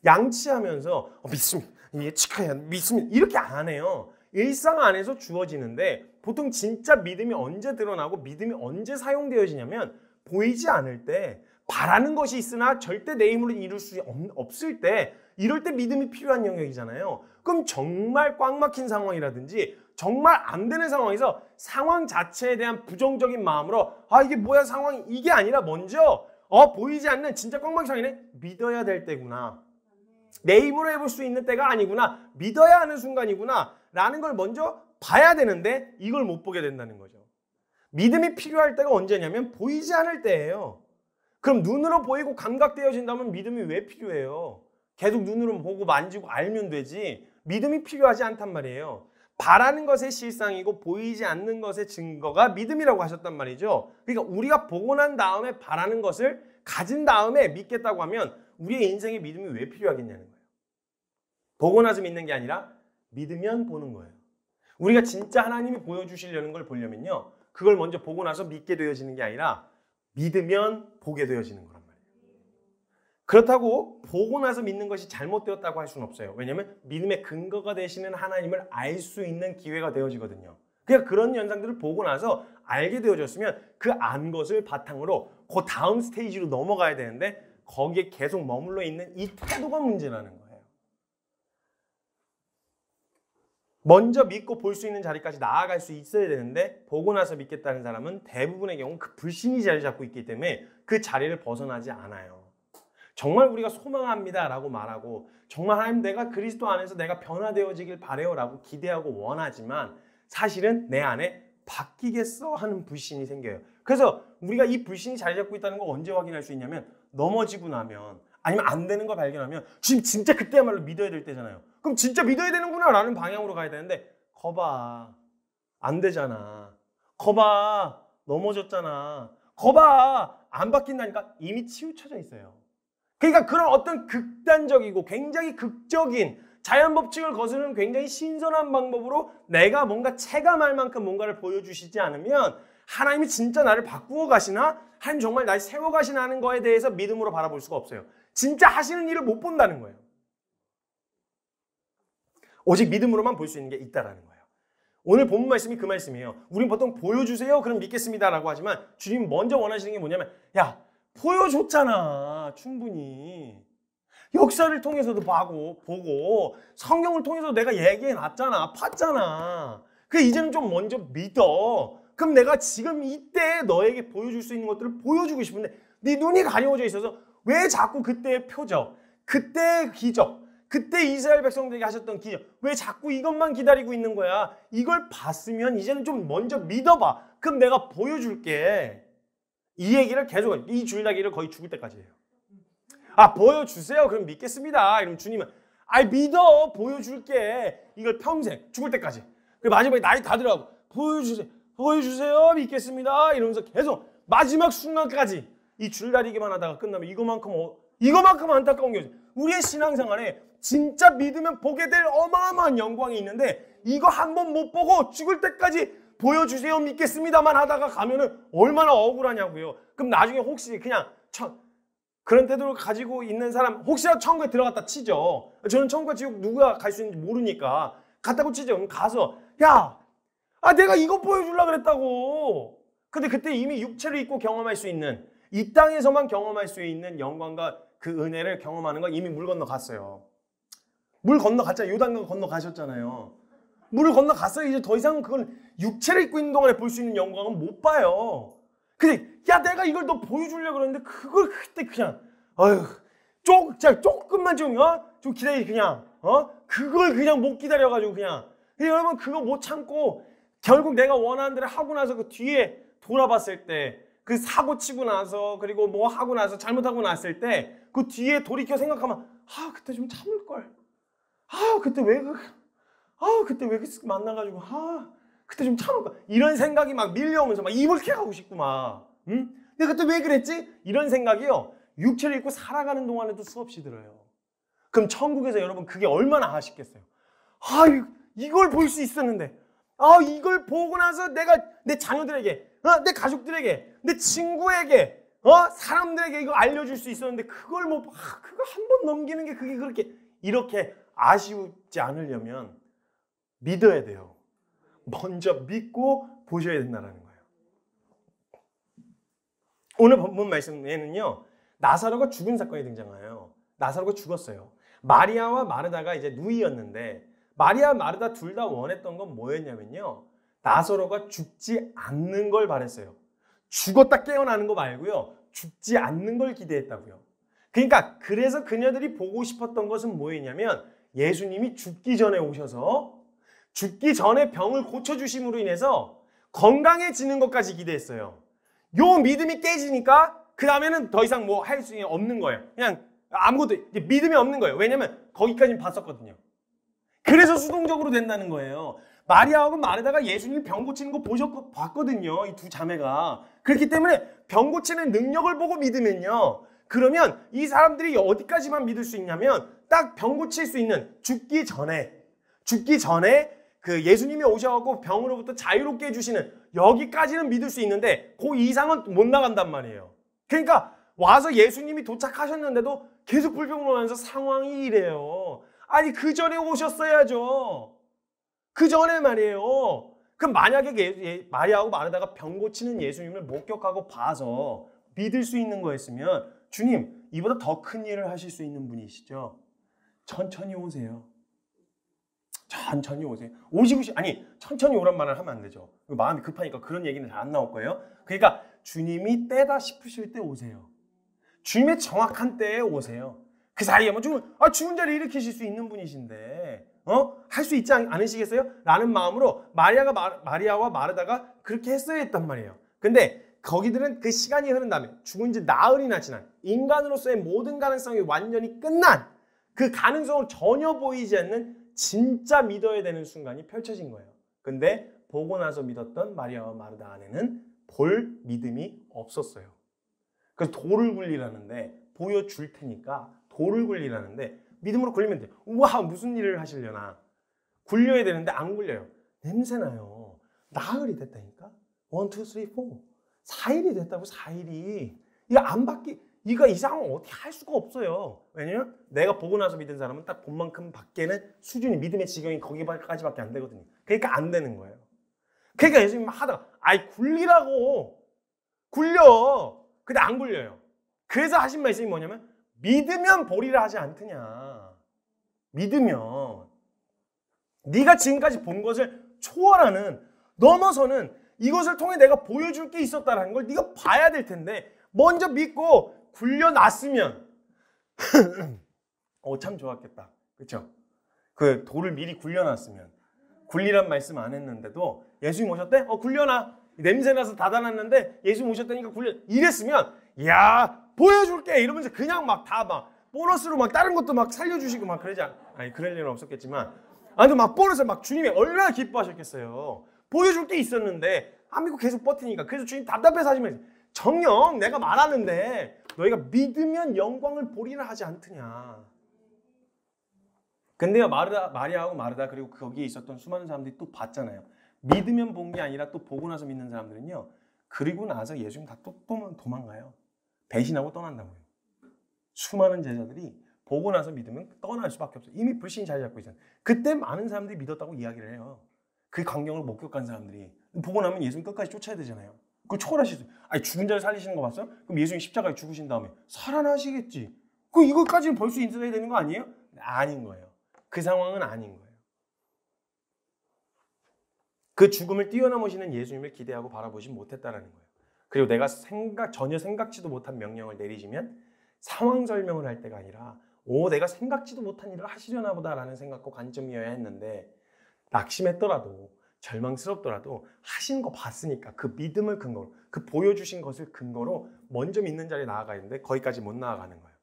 Speaker 1: 양치하면서 믿습니다. 이게 치카야 믿습니다. 이렇게 안 해요. 일상 안에서 주어지는데 보통 진짜 믿음이 언제 드러나고 믿음이 언제 사용되어지냐면 보이지 않을 때 바라는 것이 있으나 절대 내 힘으로 이룰 수 없을 때 이럴 때 믿음이 필요한 영역이잖아요. 그럼 정말 꽉 막힌 상황이라든지 정말 안 되는 상황에서 상황 자체에 대한 부정적인 마음으로 이게 뭐야 상황이 이게 아니라 먼저 보이지 않는 진짜 꽉 막힌 상황이네. 믿어야 될 때구나. 내 힘으로 해볼 수 있는 때가 아니구나. 믿어야 하는 순간이구나. 라는 걸 먼저 봐야 되는데 이걸 못 보게 된다는 거죠. 믿음이 필요할 때가 언제냐면 보이지 않을 때예요. 그럼 눈으로 보이고 감각되어진다면 믿음이 왜 필요해요? 계속 눈으로 보고 만지고 알면 되지. 믿음이 필요하지 않단 말이에요. 바라는 것의 실상이고 보이지 않는 것의 증거가 믿음이라고 하셨단 말이죠. 그러니까 우리가 보고 난 다음에 바라는 것을 가진 다음에 믿겠다고 하면 우리의 인생에 믿음이 왜 필요하겠냐는 거예요. 보고 나서 믿는 게 아니라 믿으면 보는 거예요. 우리가 진짜 하나님이 보여주시려는 걸 보려면요. 그걸 먼저 보고 나서 믿게 되어지는 게 아니라 믿으면 보게 되어지는 거란 말이에요. 그렇다고 보고 나서 믿는 것이 잘못되었다고 할 수는 없어요. 왜냐하면 믿음의 근거가 되시는 하나님을 알 수 있는 기회가 되어지거든요. 그러니까 그런 현상들을 보고 나서 알게 되어졌으면 그 안 것을 바탕으로 그 다음 스테이지로 넘어가야 되는데 거기에 계속 머물러 있는 이 태도가 문제라는 거예요. 먼저 믿고 볼 수 있는 자리까지 나아갈 수 있어야 되는데 보고 나서 믿겠다는 사람은 대부분의 경우 그 불신이 자리 잡고 있기 때문에 그 자리를 벗어나지 않아요. 정말 우리가 소망합니다 라고 말하고 정말 하나님 내가 그리스도 안에서 내가 변화되어지길 바래요 라고 기대하고 원하지만 사실은 내 안에 바뀌겠어 하는 불신이 생겨요. 그래서 우리가 이 불신이 자리 잡고 있다는 걸 언제 확인할 수 있냐면 넘어지고 나면 아니면 안 되는 걸 발견하면 지금 진짜 그때야말로 믿어야 될 때잖아요. 그럼 진짜 믿어야 되는구나 라는 방향으로 가야 되는데 거봐 안 되잖아. 거봐 넘어졌잖아. 거봐 안 바뀐다니까 이미 치우쳐져 있어요. 그러니까 그런 어떤 극단적이고 굉장히 극적인 자연 법칙을 거스르는 굉장히 신선한 방법으로 내가 뭔가 체감할 만큼 뭔가를 보여주시지 않으면 하나님이 진짜 나를 바꾸어 가시나? 하나님 정말 날 세워 가시나 하는 거에 대해서 믿음으로 바라볼 수가 없어요. 진짜 하시는 일을 못 본다는 거예요. 오직 믿음으로만 볼 수 있는 게 있다라는 거예요. 오늘 본문 말씀이 그 말씀이에요. 우린 보통 보여주세요. 그럼 믿겠습니다. 라고 하지만 주님 먼저 원하시는 게 뭐냐면 야 보여줬잖아. 충분히. 역사를 통해서도 보고 성경을 통해서 내가 얘기해놨잖아. 봤잖아. 그래 이제는 좀 먼저 믿어. 그럼 내가 지금 이때 너에게 보여줄 수 있는 것들을 보여주고 싶은데 네 눈이 가려워져 있어서 왜 자꾸 그때의 표적, 그때의 기적, 그때 이스라엘 백성들에게 하셨던 기적 왜 자꾸 이것만 기다리고 있는 거야? 이걸 봤으면 이제는 좀 먼저 믿어봐. 그럼 내가 보여줄게. 이 얘기를 계속 이 줄다기를 거의 죽을 때까지 해요. 아 보여주세요. 그럼 믿겠습니다. 이러면 주님은 아 믿어. 보여줄게. 이걸 평생 죽을 때까지. 그리고 마지막에 나이 다 들어가고 보여주세요. 보여주세요. 믿겠습니다. 이러면서 계속 마지막 순간까지 이 줄다리기만 하다가 끝나면 이거만큼 안타까운 게 없어요. 우리의 신앙생활에 진짜 믿으면 보게 될 어마어마한 영광이 있는데 이거 한 번 못 보고 죽을 때까지 보여주세요. 믿겠습니다만 하다가 가면은 얼마나 억울하냐고요. 그럼 나중에 혹시 그냥 그런 태도를 가지고 있는 사람 혹시라도 천국에 들어갔다 치죠. 저는 천국과 지옥 누가 갈 수 있는지 모르니까 갔다고 치죠. 그럼 가서 야, 내가 이거 보여주려고 그랬다고. 근데 그때 이미 육체를 입고 경험할 수 있는 이 땅에서만 경험할 수 있는 영광과 그 은혜를 경험하는 건 이미 물 건너갔어요. 물 건너갔잖아요. 요단강 건너가셨잖아요. 물을 건너갔어요. 이제 더 이상 그걸 육체를 입고 있는 동안에 볼 수 있는 영광은 못 봐요. 근데 야 내가 이걸 너 보여주려고 그랬는데 그걸 그때 그냥 조금만 좀 기다리 그냥 그걸 그냥 못 기다려가지고 그냥 여러분 그거 못 참고 결국 내가 원하는 대로 하고 나서 그 뒤에 돌아봤을 때 그 사고 치고 나서 그리고 뭐 하고 나서 잘못하고 났을 때 그 뒤에 돌이켜 생각하면 그때 좀 참을 걸. 그때 왜 만나가지고 그때 좀 참을 걸. 이런 생각이 막 밀려오면서 막 입을 캐가고 싶고 막 내가 그때 왜 그랬지? 이런 생각이요. 육체를 입고 살아가는 동안에도 수없이 들어요. 그럼 천국에서 여러분 그게 얼마나 아쉽겠어요. 이걸 볼 수 있었는데 이걸 보고 나서 내가 내 자녀들에게 내 가족들에게 내 친구에게 사람들에게 이거 알려줄 수 있었는데 그걸 못 그거 한 번 넘기는 게 그게 그렇게 이렇게 아쉬우지 않으려면 믿어야 돼요. 먼저 믿고 보셔야 된다는 거예요. 오늘 본문 말씀에는요. 나사로가 죽은 사건이 등장해요. 나사로가 죽었어요. 마리아와 마르다가 이제 누이였는데 마리아, 마르다 둘 다 원했던 건 뭐였냐면요. 나사로가 죽지 않는 걸 바랬어요. 죽었다 깨어나는 거 말고요. 죽지 않는 걸 기대했다고요. 그러니까 그래서 그녀들이 보고 싶었던 것은 뭐였냐면 예수님이 죽기 전에 오셔서 죽기 전에 병을 고쳐주심으로 인해서 건강해지는 것까지 기대했어요. 요 믿음이 깨지니까 그 다음에는 더 이상 뭐 할 수 없는 거예요. 그냥 아무것도 믿음이 없는 거예요. 왜냐면 거기까지는 봤었거든요. 그래서 수동적으로 된다는 거예요. 마리아하고 마르다가 예수님이 병 고치는 거 봤거든요. 이 두 자매가. 그렇기 때문에 병 고치는 능력을 보고 믿으면요. 그러면 이 사람들이 어디까지만 믿을 수 있냐면 딱 병 고칠 수 있는 죽기 전에 그 예수님이 오셔서 병으로부터 자유롭게 해주시는 여기까지는 믿을 수 있는데 그 이상은 못 나간단 말이에요. 그러니까 와서 예수님이 도착하셨는데도 계속 불평을 하면서 상황이 이래요. 아니 그 전에 오셨어야죠. 그 전에 말이에요. 그럼 만약에 마리아하고 마르다가 병 고치는 예수님을 목격하고 봐서 믿을 수 있는 거였으면 주님 이보다 더 큰 일을 하실 수 있는 분이시죠. 천천히 오세요. 천천히 오세요. 천천히 오란 말을 하면 안 되죠. 마음이 급하니까 그런 얘기는 잘 안 나올 거예요. 그러니까 주님이 때다 싶으실 때 오세요. 주님의 정확한 때에 오세요. 그 사이에 뭐 죽은 자를 일으키실 수 있는 분이신데 할 수 있지 않으시겠어요? 라는 마음으로 마리아와 마르다가 그렇게 했어야 했단 말이에요. 근데 거기들은 그 시간이 흐른 다음에 죽은 지 나흘이나 지난 인간으로서의 모든 가능성이 완전히 끝난 그 가능성을 전혀 보이지 않는 진짜 믿어야 되는 순간이 펼쳐진 거예요. 근데 보고 나서 믿었던 마리아와 마르다 안에는 볼 믿음이 없었어요. 그래서 돌을 굴리라는데 보여줄 테니까 돌을 굴리라는데 믿음으로 굴리면 돼요. 우와 무슨 일을 하시려나. 굴려야 되는데 안 굴려요. 냄새나요. 나흘이 됐다니까. 1, 2, 3, 4 4일이 됐다고. 4일이 이거 이상은 어떻게 할 수가 없어요. 왜냐면 내가 보고 나서 믿은 사람은 딱 본만큼 밖에는 수준이 믿음의 지경이 거기까지밖에 안 되거든요. 그러니까 안 되는 거예요. 그러니까 예수님 하다가 굴리라고 굴려. 근데 안 굴려요. 그래서 하신 말씀이 뭐냐면 믿으면 보리라 하지 않더냐. 믿으면 네가 지금까지 본 것을 초월하는, 넘어서는 이것을 통해 내가 보여줄 게 있었다는 걸 네가 봐야 될 텐데 먼저 믿고 굴려놨으면 참 좋았겠다. 그렇죠? 그 돌을 미리 굴려놨으면, 굴리란 말씀 안 했는데도 예수님 오셨대? 굴려놔. 냄새나서 닫아놨는데 예수님 오셨다니까 굴려. 이랬으면 야 보여줄게 이러면서 그냥 막 다 막 보너스로 막 다른 것도 막 살려주시고 막 그러지 아니 그럴 일은 없었겠지만 아무튼 막 보너스 막 주님이 얼마나 기뻐하셨겠어요. 보여줄 게 있었는데 안 믿고 계속 버티니까. 그래서 주님 답답해서 하시면 정녕 내가 말하는데 너희가 믿으면 영광을 보리라 하지 않더냐. 근데요 마리아하고 마르다 그리고 거기에 있었던 수많은 사람들이 또 봤잖아요. 믿으면 본 게 아니라 또 보고 나서 믿는 사람들은요. 그리고 나서 예수님 다 또 도망가요. 배신하고 떠난다고요. 수많은 제자들이 보고 나서 믿으면 떠날 수밖에 없어요. 이미 불신이 자리 잡고 있잖아요. 그때 많은 사람들이 믿었다고 이야기를 해요. 그 광경을 목격한 사람들이. 보고 나면 예수님 끝까지 쫓아야 되잖아요. 그걸 초월하시죠. 아니 죽은 자를 살리시는 거 봤어요? 그럼 예수님 십자가에 죽으신 다음에 살아나시겠지. 그 이것까지는 볼 수 있어야 되는 거 아니에요? 아닌 거예요. 그 상황은 아닌 거예요. 그 죽음을 뛰어넘으시는 예수님을 기대하고 바라보지 못했다라는 거예요. 그리고 내가 전혀 생각지도 못한 명령을 내리시면 상황 설명을 할 때가 아니라 내가 생각지도 못한 일을 하시려나 보다라는 생각과 관점이어야 했는데 낙심했더라도 절망스럽더라도 하시는 거 봤으니까 그 믿음을 근거로 그 보여주신 것을 근거로 먼저 믿는 자리에 나아가야 되는데 거기까지 못 나아가는 거예요.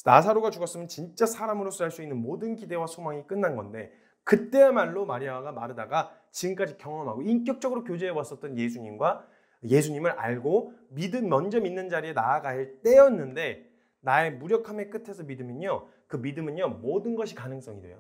Speaker 1: 나사로가 죽었으면 진짜 사람으로서 할 수 있는 모든 기대와 소망이 끝난 건데 그때야말로 마리아가 마르다가 지금까지 경험하고 인격적으로 교제해 왔었던 예수님을 알고 먼저 믿는 자리에 나아갈 때였는데 나의 무력함의 끝에서 믿으면요. 그 믿음은요. 모든 것이 가능성이 돼요.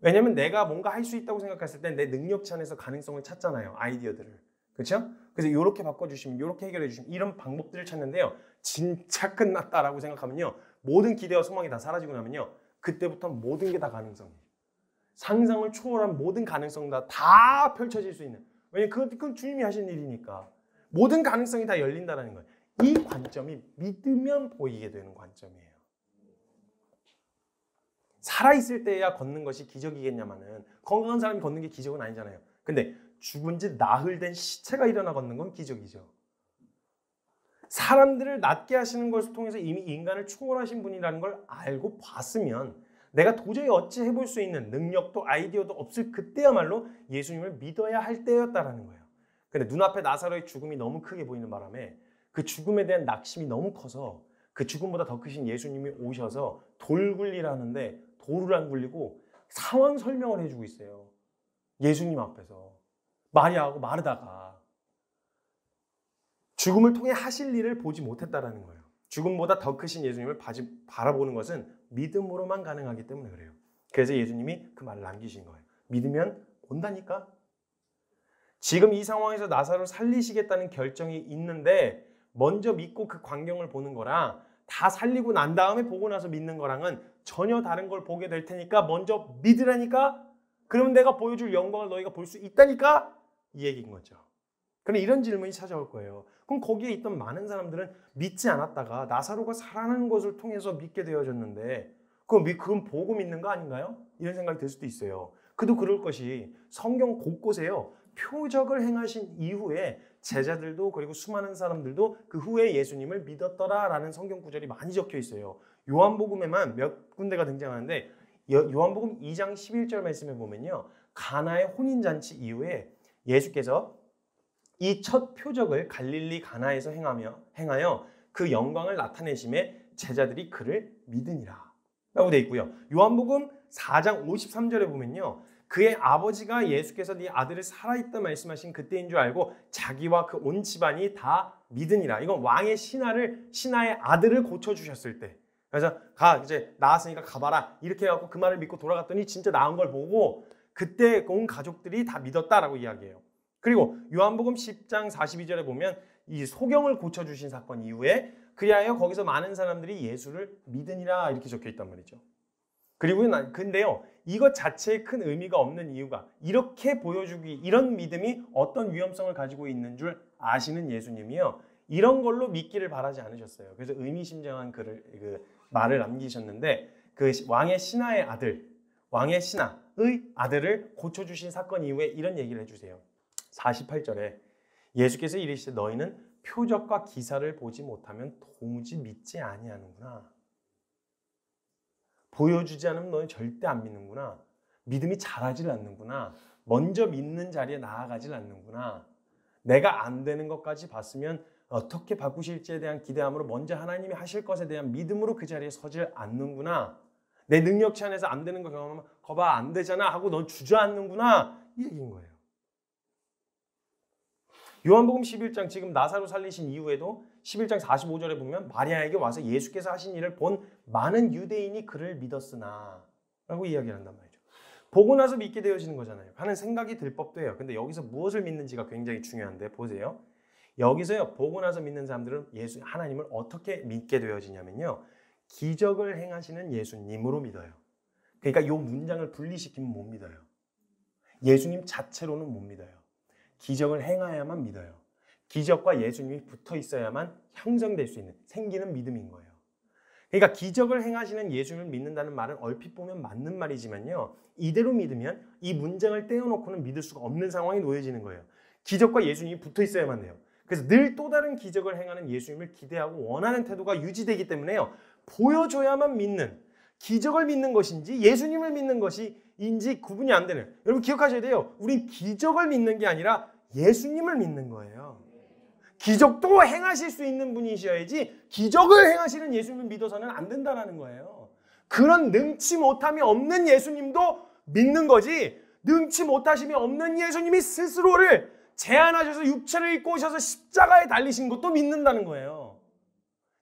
Speaker 1: 왜냐면 내가 뭔가 할 수 있다고 생각했을 때 내 능력치 안에서 가능성을 찾잖아요. 아이디어들을. 그렇죠? 그래서 이렇게 바꿔주시면 이렇게 해결해 주시면 이런 방법들을 찾는데요. 진짜 끝났다라고 생각하면요. 모든 기대와 소망이 다 사라지고 나면요. 그때부터 모든 게 다 가능성이에요. 상상을 초월한 모든 가능성 다 펼쳐질 수 있는. 왜냐면 그건 주님이 하신 일이니까. 모든 가능성이 다 열린다는 거예요. 이 관점이 믿으면 보이게 되는 관점이에요. 살아있을 때야 걷는 것이 기적이겠냐마는 건강한 사람이 걷는 게 기적은 아니잖아요. 근데 죽은 지 나흘 된 시체가 일어나 걷는 건 기적이죠. 사람들을 낫게 하시는 것을 통해서 이미 인간을 초월하신 분이라는 걸 알고 봤으면 내가 도저히 어찌 해볼 수 있는 능력도 아이디어도 없을 그때야말로 예수님을 믿어야 할 때였다라는 거예요. 근데 눈앞에 나사로의 죽음이 너무 크게 보이는 바람에 그 죽음에 대한 낙심이 너무 커서 그 죽음보다 더 크신 예수님이 오셔서 돌 굴리라는데 돌을 안 굴리고 상황 설명을 해주고 있어요. 예수님 앞에서. 마리아하고 마르다가 죽음을 통해 하실 일을 보지 못했다라는 거예요. 죽음보다 더 크신 예수님을 바라보는 것은 믿음으로만 가능하기 때문에 그래요. 그래서 예수님이 그 말을 남기신 거예요. 믿으면 온다니까. 지금 이 상황에서 나사로를 살리시겠다는 결정이 있는데 먼저 믿고 그 광경을 보는 거랑 다 살리고 난 다음에 보고 나서 믿는 거랑은 전혀 다른 걸 보게 될 테니까 먼저 믿으라니까. 그러면 내가 보여줄 영광을 너희가 볼 수 있다니까. 이 얘기인 거죠. 그럼 이런 질문이 찾아올 거예요. 그럼 거기에 있던 많은 사람들은 믿지 않았다가 나사로가 살아나는 것을 통해서 믿게 되어졌는데 그건 보고 믿는 거 아닌가요? 이런 생각이 들 수도 있어요. 그도 그럴 것이 성경 곳곳에요. 표적을 행하신 이후에 제자들도 그리고 수많은 사람들도 그 후에 예수님을 믿었더라라는 성경 구절이 많이 적혀 있어요. 요한복음에만 몇 군데가 등장하는데 요한복음 2장 11절 말씀에 보면요. 가나의 혼인잔치 이후에 예수께서 이 첫 표적을 갈릴리 가나에서 행하여 그 영광을 나타내심에 제자들이 그를 믿으니라 라고 되어 있고요. 요한복음 4장 53절에 보면요. 그의 아버지가 예수께서 네 아들을 살아있다 말씀하신 그때인 줄 알고 자기와 그 온 집안이 다 믿으니라. 이건 왕의 신하의 아들을 고쳐주셨을 때. 그래서 이제 나았으니까 가봐라 이렇게 해갖고 그 말을 믿고 돌아갔더니 진짜 나은 걸 보고 그때 온 가족들이 다 믿었다라고 이야기해요. 그리고 요한복음 10장 42절에 보면 이 소경을 고쳐주신 사건 이후에 그리하여 거기서 많은 사람들이 예수를 믿으니라 이렇게 적혀 있단 말이죠. 그리고 근데요 이것 자체에 큰 의미가 없는 이유가 이렇게 보여주기 이런 믿음이 어떤 위험성을 가지고 있는 줄 아시는 예수님이요 이런 걸로 믿기를 바라지 않으셨어요. 그래서 의미심장한 말을 남기셨는데 그 왕의 신하의 아들을 고쳐주신 사건 이후에 이런 얘기를 해주세요. 48절에 예수께서 이르시되 너희는 표적과 기사를 보지 못하면 도무지 믿지 아니하는구나. 보여주지 않으면 너희 절대 안 믿는구나. 믿음이 자라질 않는구나. 먼저 믿는 자리에 나아가질 않는구나. 내가 안 되는 것까지 봤으면 어떻게 바꾸실지에 대한 기대함으로 먼저 하나님이 하실 것에 대한 믿음으로 그 자리에 서질 않는구나. 내 능력치 안에서 안 되는 거 경험하면 거봐 안 되잖아 하고 넌 주저앉는구나. 이 얘기인 거예요. 요한복음 11장 지금 나사로 살리신 이후에도 11장 45절에 보면 마리아에게 와서 예수께서 하신 일을 본 많은 유대인이 그를 믿었으나 라고 이야기를 한단 말이죠. 보고 나서 믿게 되어지는 거잖아요. 하는 생각이 들 법도 해요. 근데 여기서 무엇을 믿는지가 굉장히 중요한데 보세요. 여기서요. 보고 나서 믿는 사람들은 하나님을 어떻게 믿게 되어지냐면요. 기적을 행하시는 예수님으로 믿어요. 그러니까 이 문장을 분리시키면 못 믿어요. 예수님 자체로는 못 믿어요. 기적을 행해야만 믿어요. 기적과 예수님이 붙어 있어야만 형성될 수 있는 생기는 믿음인 거예요. 그러니까 기적을 행하시는 예수님을 믿는다는 말은 얼핏 보면 맞는 말이지만요. 이대로 믿으면 이 문장을 떼어놓고는 믿을 수가 없는 상황이 놓여지는 거예요. 기적과 예수님이 붙어 있어야만 돼요. 그래서 늘 또 다른 기적을 행하는 예수님을 기대하고 원하는 태도가 유지되기 때문에요. 보여줘야만 믿는, 기적을 믿는 것인지 예수님을 믿는 것인지 구분이 안 되는. 여러분 기억하셔야 돼요. 우린 기적을 믿는 게 아니라 예수님을 믿는 거예요. 기적도 행하실 수 있는 분이셔야지 기적을 행하시는 예수님을 믿어서는 안 된다는 거예요. 그런 능치 못함이 없는 예수님도 믿는 거지 능치 못하심이 없는 예수님이 스스로를 제한하셔서 육체를 입고 오셔서 십자가에 달리신 것도 믿는다는 거예요.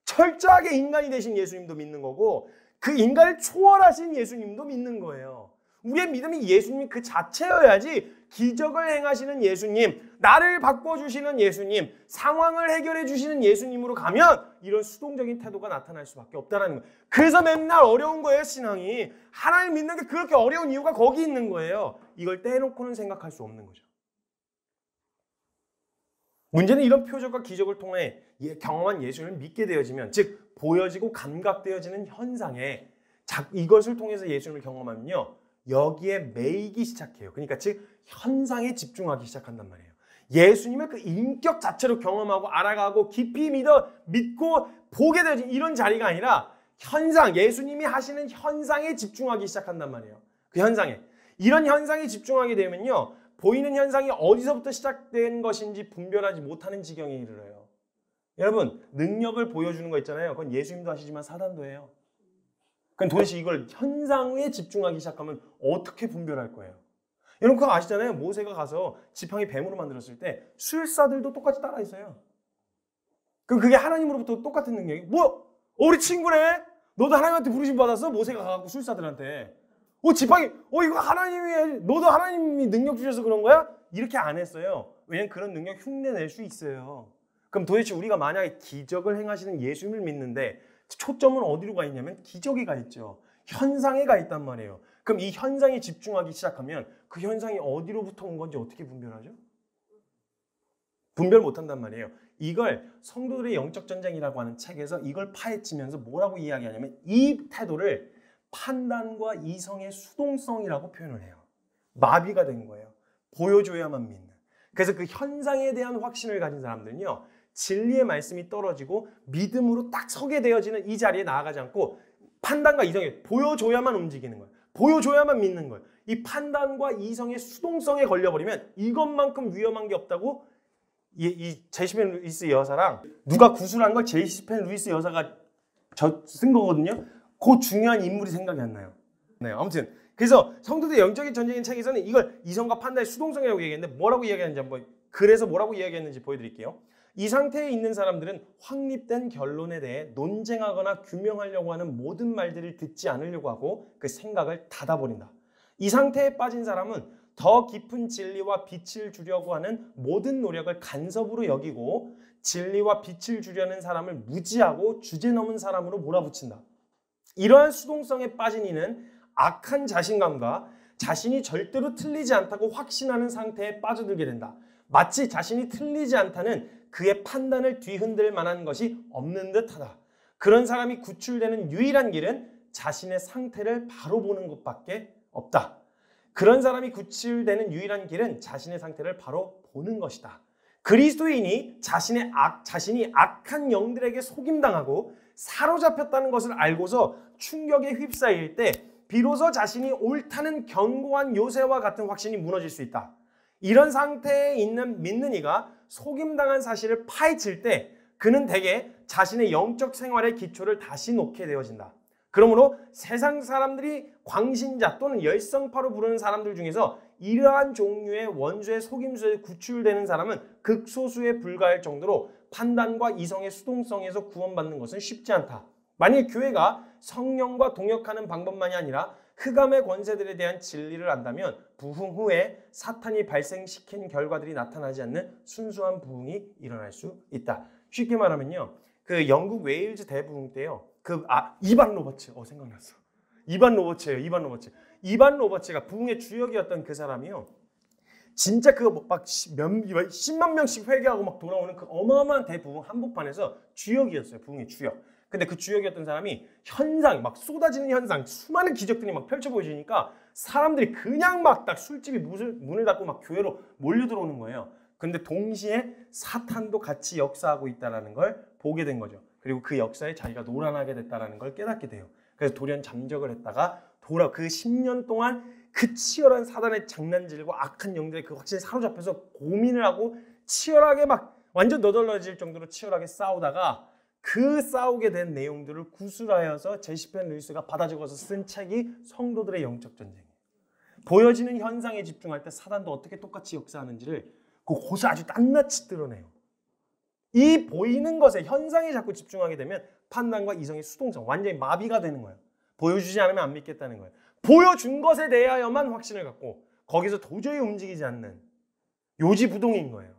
Speaker 1: 철저하게 인간이 되신 예수님도 믿는 거고 그 인간을 초월하신 예수님도 믿는 거예요. 우리의 믿음이 예수님 그 자체여야지 기적을 행하시는 예수님, 나를 바꿔주시는 예수님, 상황을 해결해 주시는 예수님으로 가면 이런 수동적인 태도가 나타날 수밖에 없다는 거예요. 그래서 맨날 어려운 거예요, 신앙이. 하나님 믿는 게 그렇게 어려운 이유가 거기 있는 거예요. 이걸 떼놓고는 생각할 수 없는 거죠. 문제는 이런 표적과 기적을 통해 경험한 예수님을 믿게 되어지면, 즉 보여지고 감각되어지는 현상에 이것을 통해서 예수님을 경험하면요. 여기에 매이기 시작해요. 그러니까 즉 현상에 집중하기 시작한단 말이에요. 예수님을 그 인격 자체로 경험하고 알아가고 깊이 믿고 보게 되어진 이런 자리가 아니라 현상, 예수님이 하시는 현상에 집중하기 시작한단 말이에요. 그 현상에. 이런 현상에 집중하게 되면요. 보이는 현상이 어디서부터 시작된 것인지 분별하지 못하는 지경에 이르러요. 여러분, 능력을 보여주는 거 있잖아요. 그건 예수님도 하시지만 사단도 해요. 그럼 도대체 이걸 현상에 집중하기 시작하면 어떻게 분별할 거예요? 여러분 그거 아시잖아요. 모세가 가서 지팡이 뱀으로 만들었을 때 술사들도 똑같이 따라 있어요. 그럼 그게 하나님으로부터 똑같은 능력이 뭐? 우리 친구네? 너도 하나님한테 부르심 받았어? 모세가 가갖고 술사들한테 지팡이 이거 하나님이 너도 하나님이 능력 주셔서 그런 거야? 이렇게 안 했어요. 왜냐면 그런 능력 흉내 낼 수 있어요. 그럼 도대체 우리가 만약에 기적을 행하시는 예수님을 믿는데 초점은 어디로 가 있냐면 기적에 가 있죠. 현상에 가 있단 말이에요. 그럼 이 현상에 집중하기 시작하면 그 현상이 어디로부터 온 건지 어떻게 분별하죠? 분별 못한단 말이에요. 이걸 성도들의 영적 전쟁이라고 하는 책에서 이걸 파헤치면서 뭐라고 이야기하냐면 이 태도를 판단과 이성의 수동성이라고 표현을 해요. 마비가 된 거예요. 보여줘야만 믿는. 그래서 그 현상에 대한 확신을 가진 사람들은요. 진리의 말씀이 떨어지고 믿음으로 딱 서게 되어지는 이 자리에 나아가지 않고 판단과 이성에 보여줘야만 움직이는 거예요. 보여줘야만 믿는 거예요. 이 판단과 이성의 수동성에 걸려버리면 이것만큼 위험한 게 없다고 이 제시펜 루이스 여사랑 누가 구술한 걸 제시펜 루이스 여사가 쓴 거거든요. 그 중요한 인물이 생각이 안 나요. 네, 아무튼 그래서 성도들의 영적인 전쟁인 책에서는 이걸 이성과 판단의 수동성이라고 얘기했는데 뭐라고 이야기하는지 한번 그래서 뭐라고 이야기했는지 보여드릴게요. 이 상태에 있는 사람들은 확립된 결론에 대해 논쟁하거나 규명하려고 하는 모든 말들을 듣지 않으려고 하고 그 생각을 닫아버린다. 이 상태에 빠진 사람은 더 깊은 진리와 빛을 주려고 하는 모든 노력을 간섭으로 여기고 진리와 빛을 주려는 사람을 무지하고 주제넘은 사람으로 몰아붙인다. 이러한 수동성에 빠진 이는 악한 자신감과 자신이 절대로 틀리지 않다고 확신하는 상태에 빠져들게 된다. 마치 자신이 틀리지 않다는 그의 판단을 뒤흔들 만한 것이 없는 듯하다. 그런 사람이 구출되는 유일한 길은 자신의 상태를 바로 보는 것밖에 없다. 그런 사람이 구출되는 유일한 길은 자신의 상태를 바로 보는 것이다. 그리스도인이 자신이 악한 영들에게 속임당하고 사로잡혔다는 것을 알고서 충격에 휩싸일 때 비로소 자신이 옳다는 견고한 요새와 같은 확신이 무너질 수 있다. 이런 상태에 있는 믿는 이가 속임당한 사실을 파헤칠 때 그는 대개 자신의 영적 생활의 기초를 다시 놓게 되어진다. 그러므로 세상 사람들이 광신자 또는 열성파로 부르는 사람들 중에서 이러한 종류의 원수의 속임수에 구출되는 사람은 극소수에 불과할 정도로 판단과 이성의 수동성에서 구원받는 것은 쉽지 않다. 만일 교회가 성령과 동역하는 방법만이 아니라 흑암의 권세들에 대한 진리를 안다면 부흥 후에 사탄이 발생시킨 결과들이 나타나지 않는 순수한 부흥이 일어날 수 있다. 쉽게 말하면요, 그 영국 웨일즈 대부흥 때요, 이반 로버츠, 생각났어. 이반 로버츠예요. 이반 로버츠가 부흥의 주역이었던 그 사람이요, 진짜 그거 막 10만 명씩 회개하고 막 돌아오는 그 어마어마한 대부흥 한복판에서 주역이었어요. 부흥의 주역. 근데 그 주역이었던 사람이 현상, 막 쏟아지는 현상, 수많은 기적들이 막 펼쳐 보여지니까 사람들이 그냥 막 딱 술집이 문을 닫고 막 교회로 몰려 들어오는 거예요. 근데 동시에 사탄도 같이 역사하고 있다는 걸 보게 된 거죠. 그리고 그 역사에 자기가 노란하게 됐다는 걸 깨닫게 돼요. 그래서 돌연 잠적을 했다가 그 10년 동안 그 치열한 사단의 장난질과 악한 영들의 그 확신에 사로잡혀서 고민을 하고 치열하게 막 완전 너덜너질 정도로 치열하게 싸우다가 그 싸우게 된 내용들을 구술하여서 제시펜 루이스가 받아 적어서 쓴 책이 성도들의 영적 전쟁이에요. 보여지는 현상에 집중할 때 사단도 어떻게 똑같이 역사하는지를 그곳을 아주 낱낱이 드러내요. 이 보이는 것에, 현상에 자꾸 집중하게 되면 판단과 이성의 수동성, 완전히 마비가 되는 거예요. 보여주지 않으면 안 믿겠다는 거예요. 보여준 것에 대하여만 확신을 갖고 거기서 도저히 움직이지 않는 요지부동인 거예요.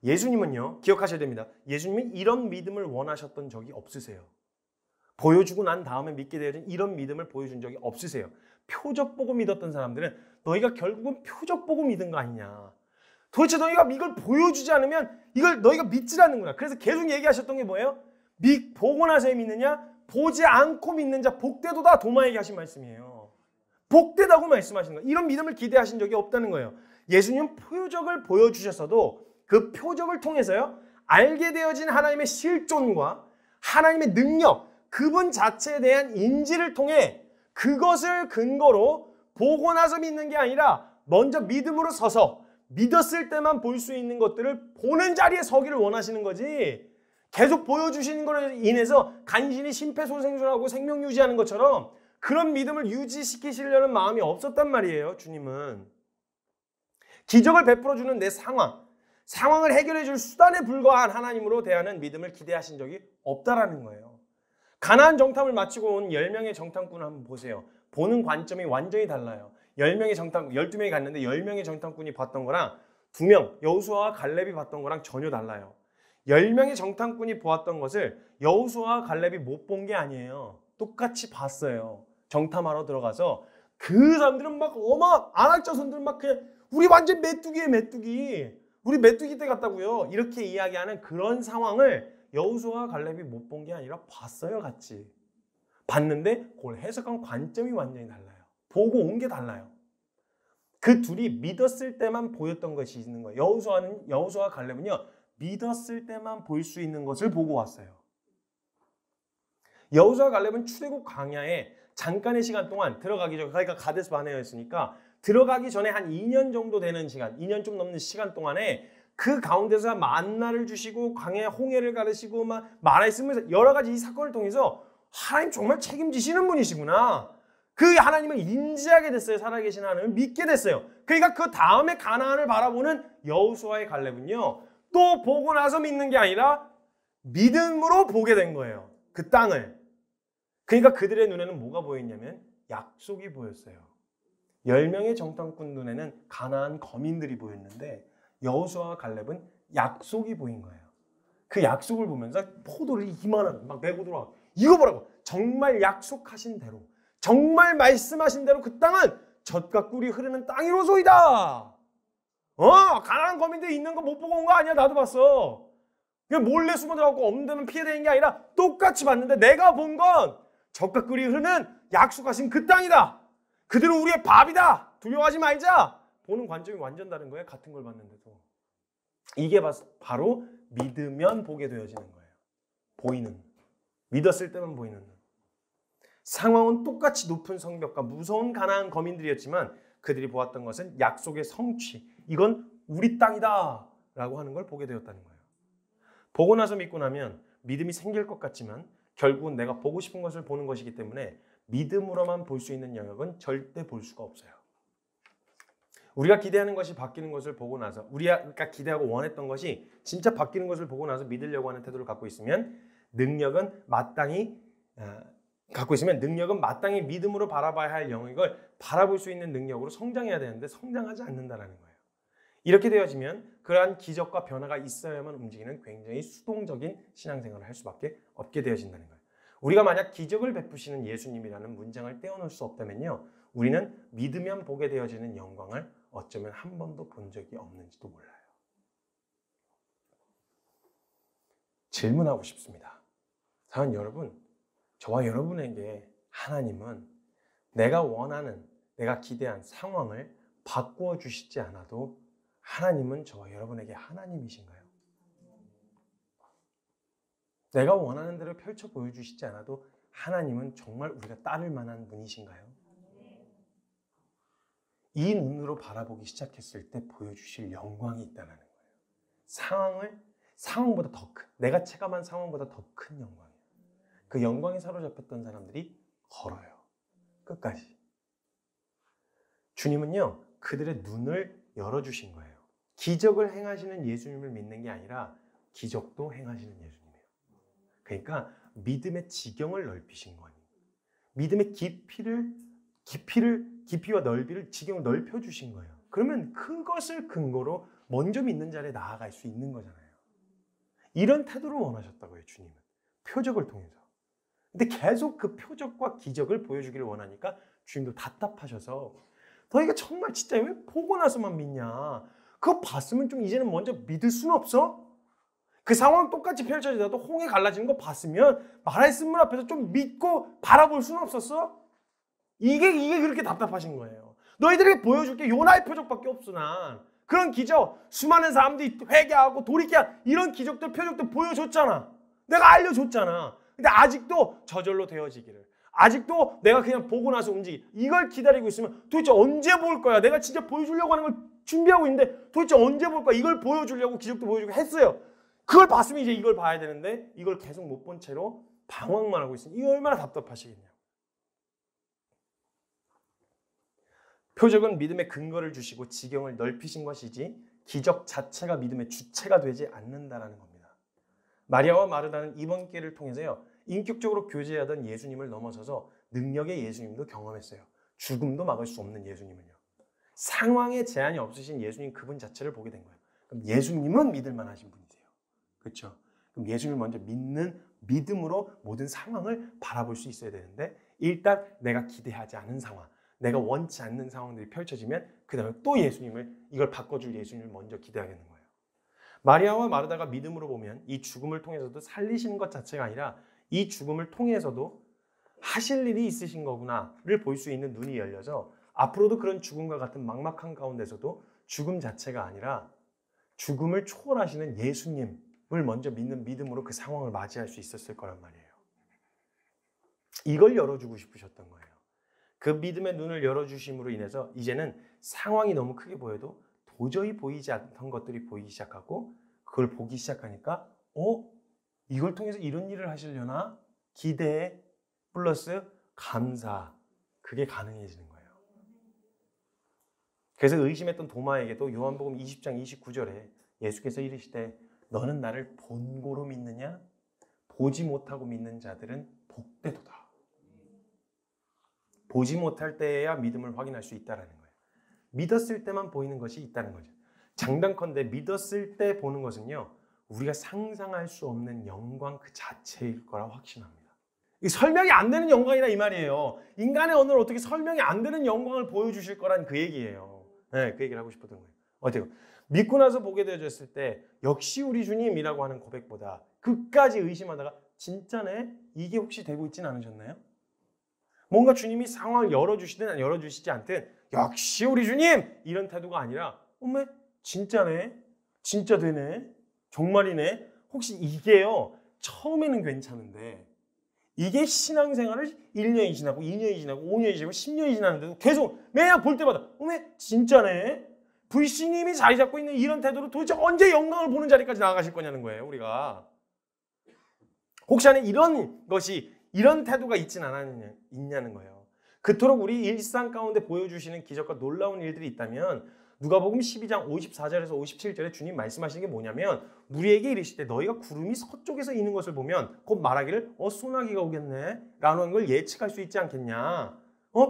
Speaker 1: 예수님은요, 기억하셔야 됩니다. 예수님은 이런 믿음을 원하셨던 적이 없으세요. 보여주고 난 다음에 믿게 되어진 이런 믿음을 보여준 적이 없으세요. 표적 보고 믿었던 사람들은 너희가 결국은 표적 보고 믿은 거 아니냐. 도대체 너희가 이걸 보여주지 않으면 이걸 너희가 믿질 않는구나. 그래서 계속 얘기하셨던 게 뭐예요? 보고 나서 믿느냐? 보지 않고 믿는 자 복되도다. 도마에게 하신 말씀이에요. 복되다고 말씀하시는 거예요. 이런 믿음을 기대하신 적이 없다는 거예요. 예수님은 표적을 보여주셨어도 그 표적을 통해서요, 알게 되어진 하나님의 실존과 하나님의 능력, 그분 자체에 대한 인지를 통해 그것을 근거로 보고 나서 믿는 게 아니라 먼저 믿음으로 서서 믿었을 때만 볼 수 있는 것들을 보는 자리에 서기를 원하시는 거지, 계속 보여주시는 걸로 인해서 간신히 심폐소생술하고 생명 유지하는 것처럼 그런 믿음을 유지시키시려는 마음이 없었단 말이에요. 주님은 기적을 베풀어주는 내 상황을 해결해 줄 수단에 불과한 하나님으로 대하는 믿음을 기대하신 적이 없다라는 거예요. 가나안 정탐을 마치고 온 10명의 정탐꾼을 한번 보세요. 보는 관점이 완전히 달라요. 12명이 갔는데 10명의 정탐꾼이 봤던 거랑 2명, 여호수아와 갈렙이 봤던 거랑 전혀 달라요. 10명의 정탐꾼이 보았던 것을 여호수아와 갈렙이 못 본 게 아니에요. 똑같이 봤어요. 정탐하러 들어가서 그 사람들은 막 안악자손들 막 그냥 우리 완전 메뚜기예요, 메뚜기. 우리 메뚜기 때 같다고요. 이렇게 이야기하는 그런 상황을 여호수아와 갈렙이 못 본 게 아니라 봤어요, 같이. 봤는데 그걸 해석한 관점이 완전히 달라요. 보고 온 게 달라요. 그 둘이 믿었을 때만 보였던 것이 있는 거예요. 여호수아와 갈렙은요, 믿었을 때만 볼 수 있는 것을 보고 왔어요. 여호수아와 갈렙은 출애굽 광야에 잠깐의 시간 동안 들어가기 전에, 그러니까 가데스 바네아였으니까 들어가기 전에 한 2년 정도 되는 시간, 2년 좀 넘는 시간 동안에 그 가운데서 만나를 주시고 광야에 홍해를 가르시고 막 마라에 쓰면서 여러 가지 이 사건을 통해서 하나님 정말 책임지시는 분이시구나. 그 하나님을 인지하게 됐어요. 살아계신 하나님을 믿게 됐어요. 그러니까 그 다음에 가나안을 바라보는 여호수아의 갈렙은요, 또 보고 나서 믿는 게 아니라 믿음으로 보게 된 거예요. 그 땅을. 그러니까 그들의 눈에는 뭐가 보였냐면 약속이 보였어요. 10명의 정탐꾼 눈에는 가나안 거민들이 보였는데 여호수아와 갈렙은 약속이 보인 거예요. 그 약속을 보면서 포도를 이만한 막 메고 들어와. 이거 보라고. 정말 약속하신 대로, 정말 말씀하신 대로 그 땅은 젖과 꿀이 흐르는 땅이로소이다. 가난한 거민들이 있는 거 못 보고 온 거 아니야. 나도 봤어. 그냥 몰래 숨어 들어가고 없는 데면 피해되는 게 아니라 똑같이 봤는데 내가 본 건 적과 꿀이 흐르는 약속하신 그 땅이다. 그들은 우리의 밥이다. 두려워하지 말자. 보는 관점이 완전 다른 거예요. 같은 걸 봤는데도. 이게 바로 믿으면 보게 되어지는 거예요. 보이는. 믿었을 때만 보이는 눈. 상황은 똑같이 높은 성벽과 무서운 가나안 거민들이었지만 그들이 보았던 것은 약속의 성취. 이건 우리 땅이다 라고 하는 걸 보게 되었다는 거예요. 보고 나서 믿고 나면 믿음이 생길 것 같지만 결국은 내가 보고 싶은 것을 보는 것이기 때문에 믿음으로만 볼 수 있는 영역은 절대 볼 수가 없어요. 우리가 기대하는 것이 바뀌는 것을 보고 나서 우리가 기대하고 원했던 것이 진짜 바뀌는 것을 보고 나서 믿으려고 하는 태도를 갖고 있으면 능력은 마땅히 믿음으로 바라봐야 할 영역을 바라볼 수 있는 능력으로 성장해야 되는데 성장하지 않는다는 거예요. 이렇게 되어지면 그러한 기적과 변화가 있어야만 움직이는 굉장히 수동적인 신앙생활을 할 수밖에 없게 되어진다는 거예요. 우리가 만약 기적을 베푸시는 예수님이라는 문장을 떼어놓을 수 없다면요. 우리는 믿으면 보게 되어지는 영광을 어쩌면 한 번도 본 적이 없는지도 몰라요. 질문하고 싶습니다. 사랑하는 여러분, 저와 여러분에게 하나님은 내가 원하는, 내가 기대한 상황을 바꾸어 주시지 않아도 하나님은 저와 여러분에게 하나님이신가요? 내가 원하는 대로 펼쳐 보여주시지 않아도 하나님은 정말 우리가 따를 만한 분이신가요? 이 눈으로 바라보기 시작했을 때 보여주실 영광이 있다는 거예요. 상황보다 더 큰, 내가 체감한 상황보다 더 큰 영광이에요. 그 영광에 사로잡혔던 사람들이 걸어요. 끝까지. 주님은요, 그들의 눈을 열어주신 거예요. 기적을 행하시는 예수님을 믿는 게 아니라 기적도 행하시는 예수님이에요. 그러니까 믿음의 지경을 넓히신 거니. 믿음의 깊이와 넓이를 지경을 넓혀주신 거예요. 그러면 그것을 근거로 먼저 믿는 자리에 나아갈 수 있는 거잖아요. 이런 태도를 원하셨다고요, 주님은. 표적을 통해서. 근데 계속 그 표적과 기적을 보여주기를 원하니까 주님도 답답하셔서 너희가 정말 진짜 왜 보고 나서만 믿냐? 그거 봤으면 좀 이제는 먼저 믿을 수는 없어? 그 상황 똑같이 펼쳐지다도 홍해 갈라지는 거 봤으면 말씀 문 앞에서 좀 믿고 바라볼 수는 없었어? 이게 그렇게 답답하신 거예요. 너희들에게 보여줄 게 요나의 표적밖에 없어. 난 그런 기적, 수많은 사람들이 회개하고 돌이켜 이런 기적들, 표적들 보여줬잖아. 내가 알려줬잖아. 근데 아직도 저절로 되어지기를, 아직도 내가 그냥 보고 나서 움직이, 이걸 기다리고 있으면 도대체 언제 볼 거야? 내가 진짜 보여주려고 하는 걸 준비하고 있는데 도대체 언제 볼 거야? 이걸 보여주려고 기적도 보여주고 했어요. 그걸 봤으면 이제 이걸 봐야 되는데 이걸 계속 못 본 채로 방황만 하고 있으니 이거 얼마나 답답하시겠냐. 표적은 믿음의 근거를 주시고 지경을 넓히신 것이지 기적 자체가 믿음의 주체가 되지 않는다라는 겁니다. 마리아와 마르다는 이번 기회를 통해서요, 인격적으로 교제하던 예수님을 넘어서서 능력의 예수님도 경험했어요. 죽음도 막을 수 없는 예수님은요. 상황에 제한이 없으신 예수님 그분 자체를 보게 된 거예요. 그럼 예수님은 믿을 만하신 분이세요. 그렇죠? 그럼 예수님을 먼저 믿는 믿음으로 모든 상황을 바라볼 수 있어야 되는데 일단 내가 기대하지 않은 상황, 내가 원치 않는 상황들이 펼쳐지면 그 다음에 또 예수님을, 이걸 바꿔줄 예수님을 먼저 기대하게 되는 거예요. 마리아와 마르다가 믿음으로 보면 이 죽음을 통해서도 살리시는 것 자체가 아니라 이 죽음을 통해서도 하실 일이 있으신 거구나를 볼 수 있는 눈이 열려서 앞으로도 그런 죽음과 같은 막막한 가운데서도 죽음 자체가 아니라 죽음을 초월하시는 예수님을 먼저 믿는 믿음으로 그 상황을 맞이할 수 있었을 거란 말이에요. 이걸 열어주고 싶으셨던 거예요. 그 믿음의 눈을 열어주심으로 인해서 이제는 상황이 너무 크게 보여도 도저히 보이지 않던 것들이 보이기 시작하고 그걸 보기 시작하니까 이걸 통해서 이런 일을 하시려나? 기대 플러스 감사, 그게 가능해지는 거예요. 그래서 의심했던 도마에게도 요한복음 20장 29절에 예수께서 이르시되 너는 나를 본고로 믿느냐? 보지 못하고 믿는 자들은 복되도다. 보지 못할 때에야 믿음을 확인할 수 있다는 거예요. 믿었을 때만 보이는 것이 있다는 거죠. 장단컨대 믿었을 때 보는 것은요, 우리가 상상할 수 없는 영광 그 자체일 거라 확신합니다. 이 설명이 안 되는 영광이라 이 말이에요. 인간의 언어를 어떻게 설명이 안 되는 영광을 보여주실 거란 그 얘기예요. 네, 그 얘기를 하고 싶었던 거예요. 어때요? 믿고 나서 보게 되어졌을 때 역시 우리 주님이라고 하는 고백보다 끝까지 의심하다가 진짜네? 이게 혹시 되고 있진 않으셨나요? 뭔가 주님이 상황을 열어주시든 열어주시지 않든 역시 우리 주님! 이런 태도가 아니라 어메 진짜네? 진짜 되네? 정말이네? 혹시 이게요 처음에는 괜찮은데 이게 신앙생활을 1년이 지나고 2년이 지나고 5년이 지나고 10년이 지났는데도 계속 매년 볼 때마다 어메 진짜네? 불신임이 자리 잡고 있는 이런 태도로 도대체 언제 영광을 보는 자리까지 나아가실 거냐는 거예요 우리가. 혹시 안에 이런 태도가 있냐는 거예요. 그토록 우리 일상 가운데 보여주시는 기적과 놀라운 일들이 있다면 누가복음 12장 54절에서 57절에 주님 말씀하시는 게 뭐냐면 우리에게 이르실 때 너희가 구름이 서쪽에서 있는 것을 보면 곧 말하기를 소나기가 오겠네 라는 걸 예측할 수 있지 않겠냐.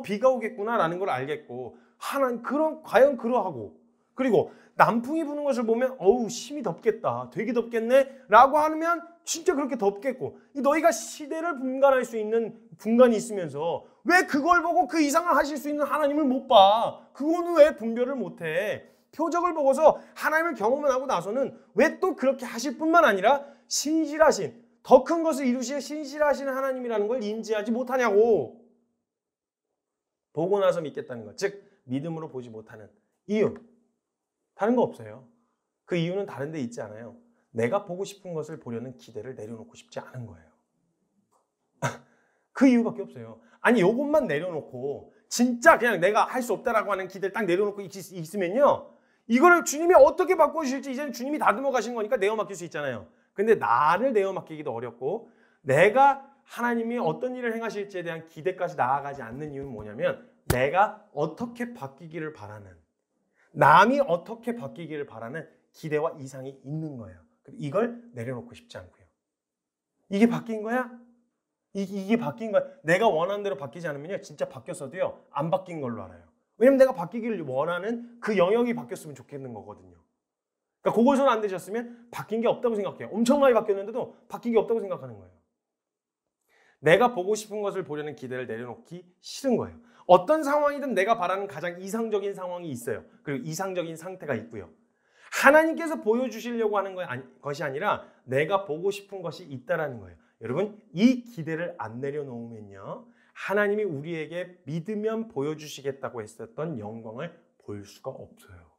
Speaker 1: 비가 오겠구나 라는 걸 알겠고 하나님 과연 그러하고 그리고 남풍이 부는 것을 보면 어우 심히 덥겠다 되게 덥겠네 라고 하면 진짜 그렇게 덥겠고 너희가 시대를 분간할 수 있는 분간이 있으면서 왜 그걸 보고 그 이상을 하실 수 있는 하나님을 못 봐? 그거는 왜 분별을 못해? 표적을 보고서 하나님을 경험을 하고 나서는 왜 또 그렇게 하실 뿐만 아니라 신실하신 더 큰 것을 이루시에 신실하신 하나님이라는 걸 인지하지 못하냐고. 보고 나서 믿겠다는 것, 즉 믿음으로 보지 못하는 이유 다른 거 없어요. 그 이유는 다른 데 있지 않아요. 내가 보고 싶은 것을 보려는 기대를 내려놓고 싶지 않은 거예요. 그 이유밖에 없어요. 아니 요것만 내려놓고 진짜 그냥 내가 할 수 없다라고 하는 기대를 딱 내려놓고 있으면요. 이거를 주님이 어떻게 바꿔주실지 이제는 주님이 다듬어 가신 거니까 내어 맡길 수 있잖아요. 근데 나를 내어 맡기기도 어렵고 내가 하나님이 어떤 일을 행하실지에 대한 기대까지 나아가지 않는 이유는 뭐냐면 내가 어떻게 바뀌기를 바라는 남이 어떻게 바뀌기를 바라는 기대와 이상이 있는 거예요. 이걸 내려놓고 싶지 않고요. 이게 바뀐 거야? 이게 바뀐 거야? 내가 원하는 대로 바뀌지 않으면요. 진짜 바뀌었어도요. 안 바뀐 걸로 알아요. 왜냐면 내가 바뀌기를 원하는 그 영역이 바뀌었으면 좋겠는 거거든요. 그러니까 그걸 안 되셨으면 바뀐 게 없다고 생각해요. 엄청 많이 바뀌었는데도 바뀐 게 없다고 생각하는 거예요. 내가 보고 싶은 것을 보려는 기대를 내려놓기 싫은 거예요. 어떤 상황이든 내가 바라는 가장 이상적인 상황이 있어요. 그리고 이상적인 상태가 있고요. 하나님께서 보여주시려고 하는 것이 아니라 내가 보고 싶은 것이 있다라는 거예요. 여러분 이 기대를 안 내려놓으면요. 하나님이 우리에게 믿으면 보여주시겠다고 했었던 영광을 볼 수가 없어요.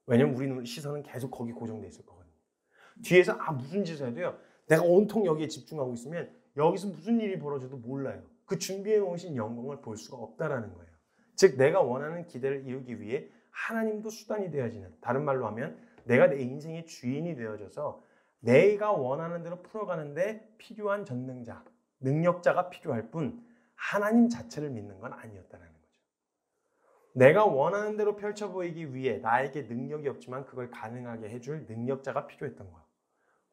Speaker 1: 왜냐면 우리 시선은 계속 거기 고정돼 있을 거거든요. 뒤에서 무슨 짓을 해도요. 내가 온통 여기에 집중하고 있으면 여기서 무슨 일이 벌어져도 몰라요. 그 준비해 놓으신 영광을 볼 수가 없다라는 거예요. 즉 내가 원하는 기대를 이루기 위해 하나님도 수단이 되어지는, 다른 말로 하면 내가 내 인생의 주인이 되어져서 내가 원하는 대로 풀어가는데 필요한 전능자, 능력자가 필요할 뿐 하나님 자체를 믿는 건 아니었다는 거죠. 내가 원하는 대로 펼쳐 보이기 위해 나에게 능력이 없지만 그걸 가능하게 해줄 능력자가 필요했던 거야.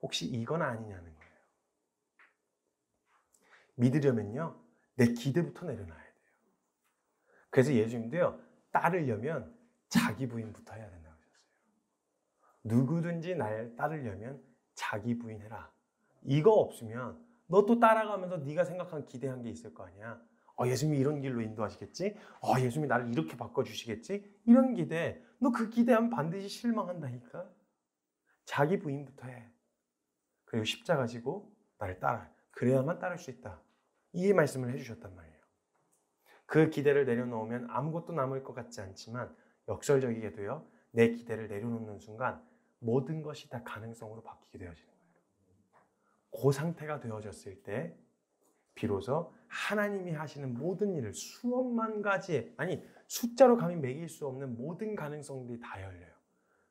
Speaker 1: 혹시 이건 아니냐는 거예요. 믿으려면요. 내 기대부터 내려놔야 돼요. 그래서 예수님도요. 따르려면 자기 부인부터 해야 된다고 하셨어요. 누구든지 날 따르려면 자기 부인해라. 이거 없으면 너 또 따라가면서 네가 생각한 기대한 게 있을 거 아니야. 예수님이 이런 길로 인도하시겠지? 예수님이 나를 이렇게 바꿔주시겠지? 이런 기대. 너 그 기대하면 반드시 실망한다니까. 자기 부인부터 해. 그리고 십자가 지고 나를 따라. 그래야만 따를 수 있다. 이 말씀을 해주셨단 말이에요. 그 기대를 내려놓으면 아무것도 남을 것 같지 않지만 역설적이게도요. 내 기대를 내려놓는 순간 모든 것이 다 가능성으로 바뀌게 되어지는 거예요. 그 상태가 되어졌을 때 비로소 하나님이 하시는 모든 일을 수억만 가지의, 아니 숫자로 감히 매길 수 없는 모든 가능성들이 다 열려요.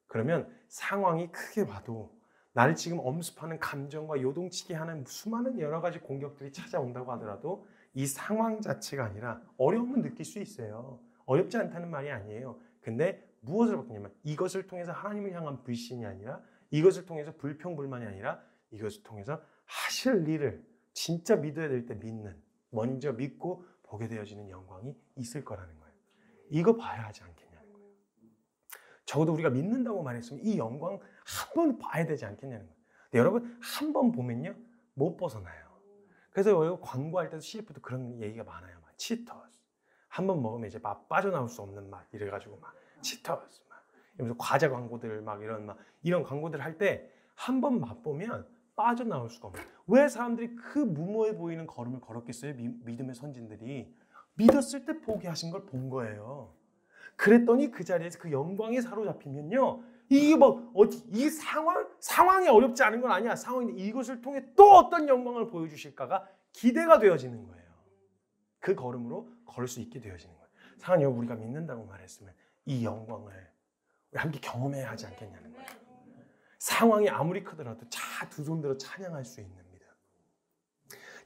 Speaker 1: 그러면 상황이 크게 와도 나를 지금 엄습하는 감정과 요동치게 하는 수많은 여러 가지 공격들이 찾아온다고 하더라도 이 상황 자체가 아니라 어려움은 느낄 수 있어요. 어렵지 않다는 말이 아니에요. 근데 무엇을 바꾸냐면 이것을 통해서 하나님을 향한 불신이 아니라 이것을 통해서 불평불만이 아니라 이것을 통해서 하실 일을 진짜 믿어야 될 때 믿는, 먼저 믿고 보게 되어지는 영광이 있을 거라는 거예요. 이거 봐야 하지 않겠냐는 거예요. 적어도 우리가 믿는다고 말했으면 이 영광 한 번 봐야 되지 않겠냐는 거예요. 근데 여러분 한 번 보면요 못 벗어나요. 그래서 광고할 때도 CF도 그런 얘기가 많아요. 치터스 한 번 먹으면 이제 빠져나올 수 없는 맛 이래가지고 치터스 이러면서 과자 광고들 막 이런 광고들 할 때 한 번 맛보면 빠져나올 수가 없어요. 왜 사람들이 그 무모해 보이는 걸음을 걸었겠어요? 믿음의 선진들이 믿었을 때 포기하신 걸 본 거예요. 그랬더니 그 자리에서 그 영광에 사로잡히면요, 이게 이 상황이 어렵지 않은 건 아니야. 상황인데 이것을 통해 또 어떤 영광을 보여주실까가 기대가 되어지는 거예요. 그 걸음으로 걸을 수 있게 되어지는 거예요. 사랑하는 여러분, 우리가 믿는다고 말했으면 이 영광을 우리 함께 경험해야 하지 않겠냐는 거예요. 상황이 아무리 크더라도 두 손 들어 찬양할 수 있는 믿음.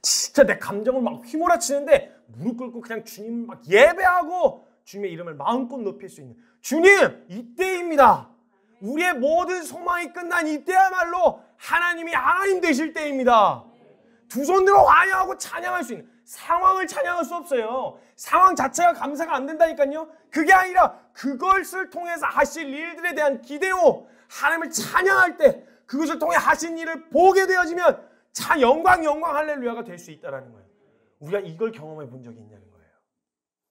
Speaker 1: 진짜 내 감정을 막 휘몰아치는데 무릎 꿇고 그냥 주님 막 예배하고 주님의 이름을 마음껏 높일 수 있는, 주님, 이때입니다. 우리의 모든 소망이 끝난 이때야말로 하나님이 하나님 되실 때입니다. 두 손 들어 환영하고 찬양할 수 있는, 상황을 찬양할 수 없어요. 상황 자체가 감사가 안 된다니까요. 그게 아니라 그것을 통해서 하실 일들에 대한 기대로 하나님을 찬양할 때 그것을 통해 하신 일을 보게 되어지면 영광 할렐루야가 될 수 있다는 거예요. 우리가 이걸 경험해 본 적이 있냐는 거예요.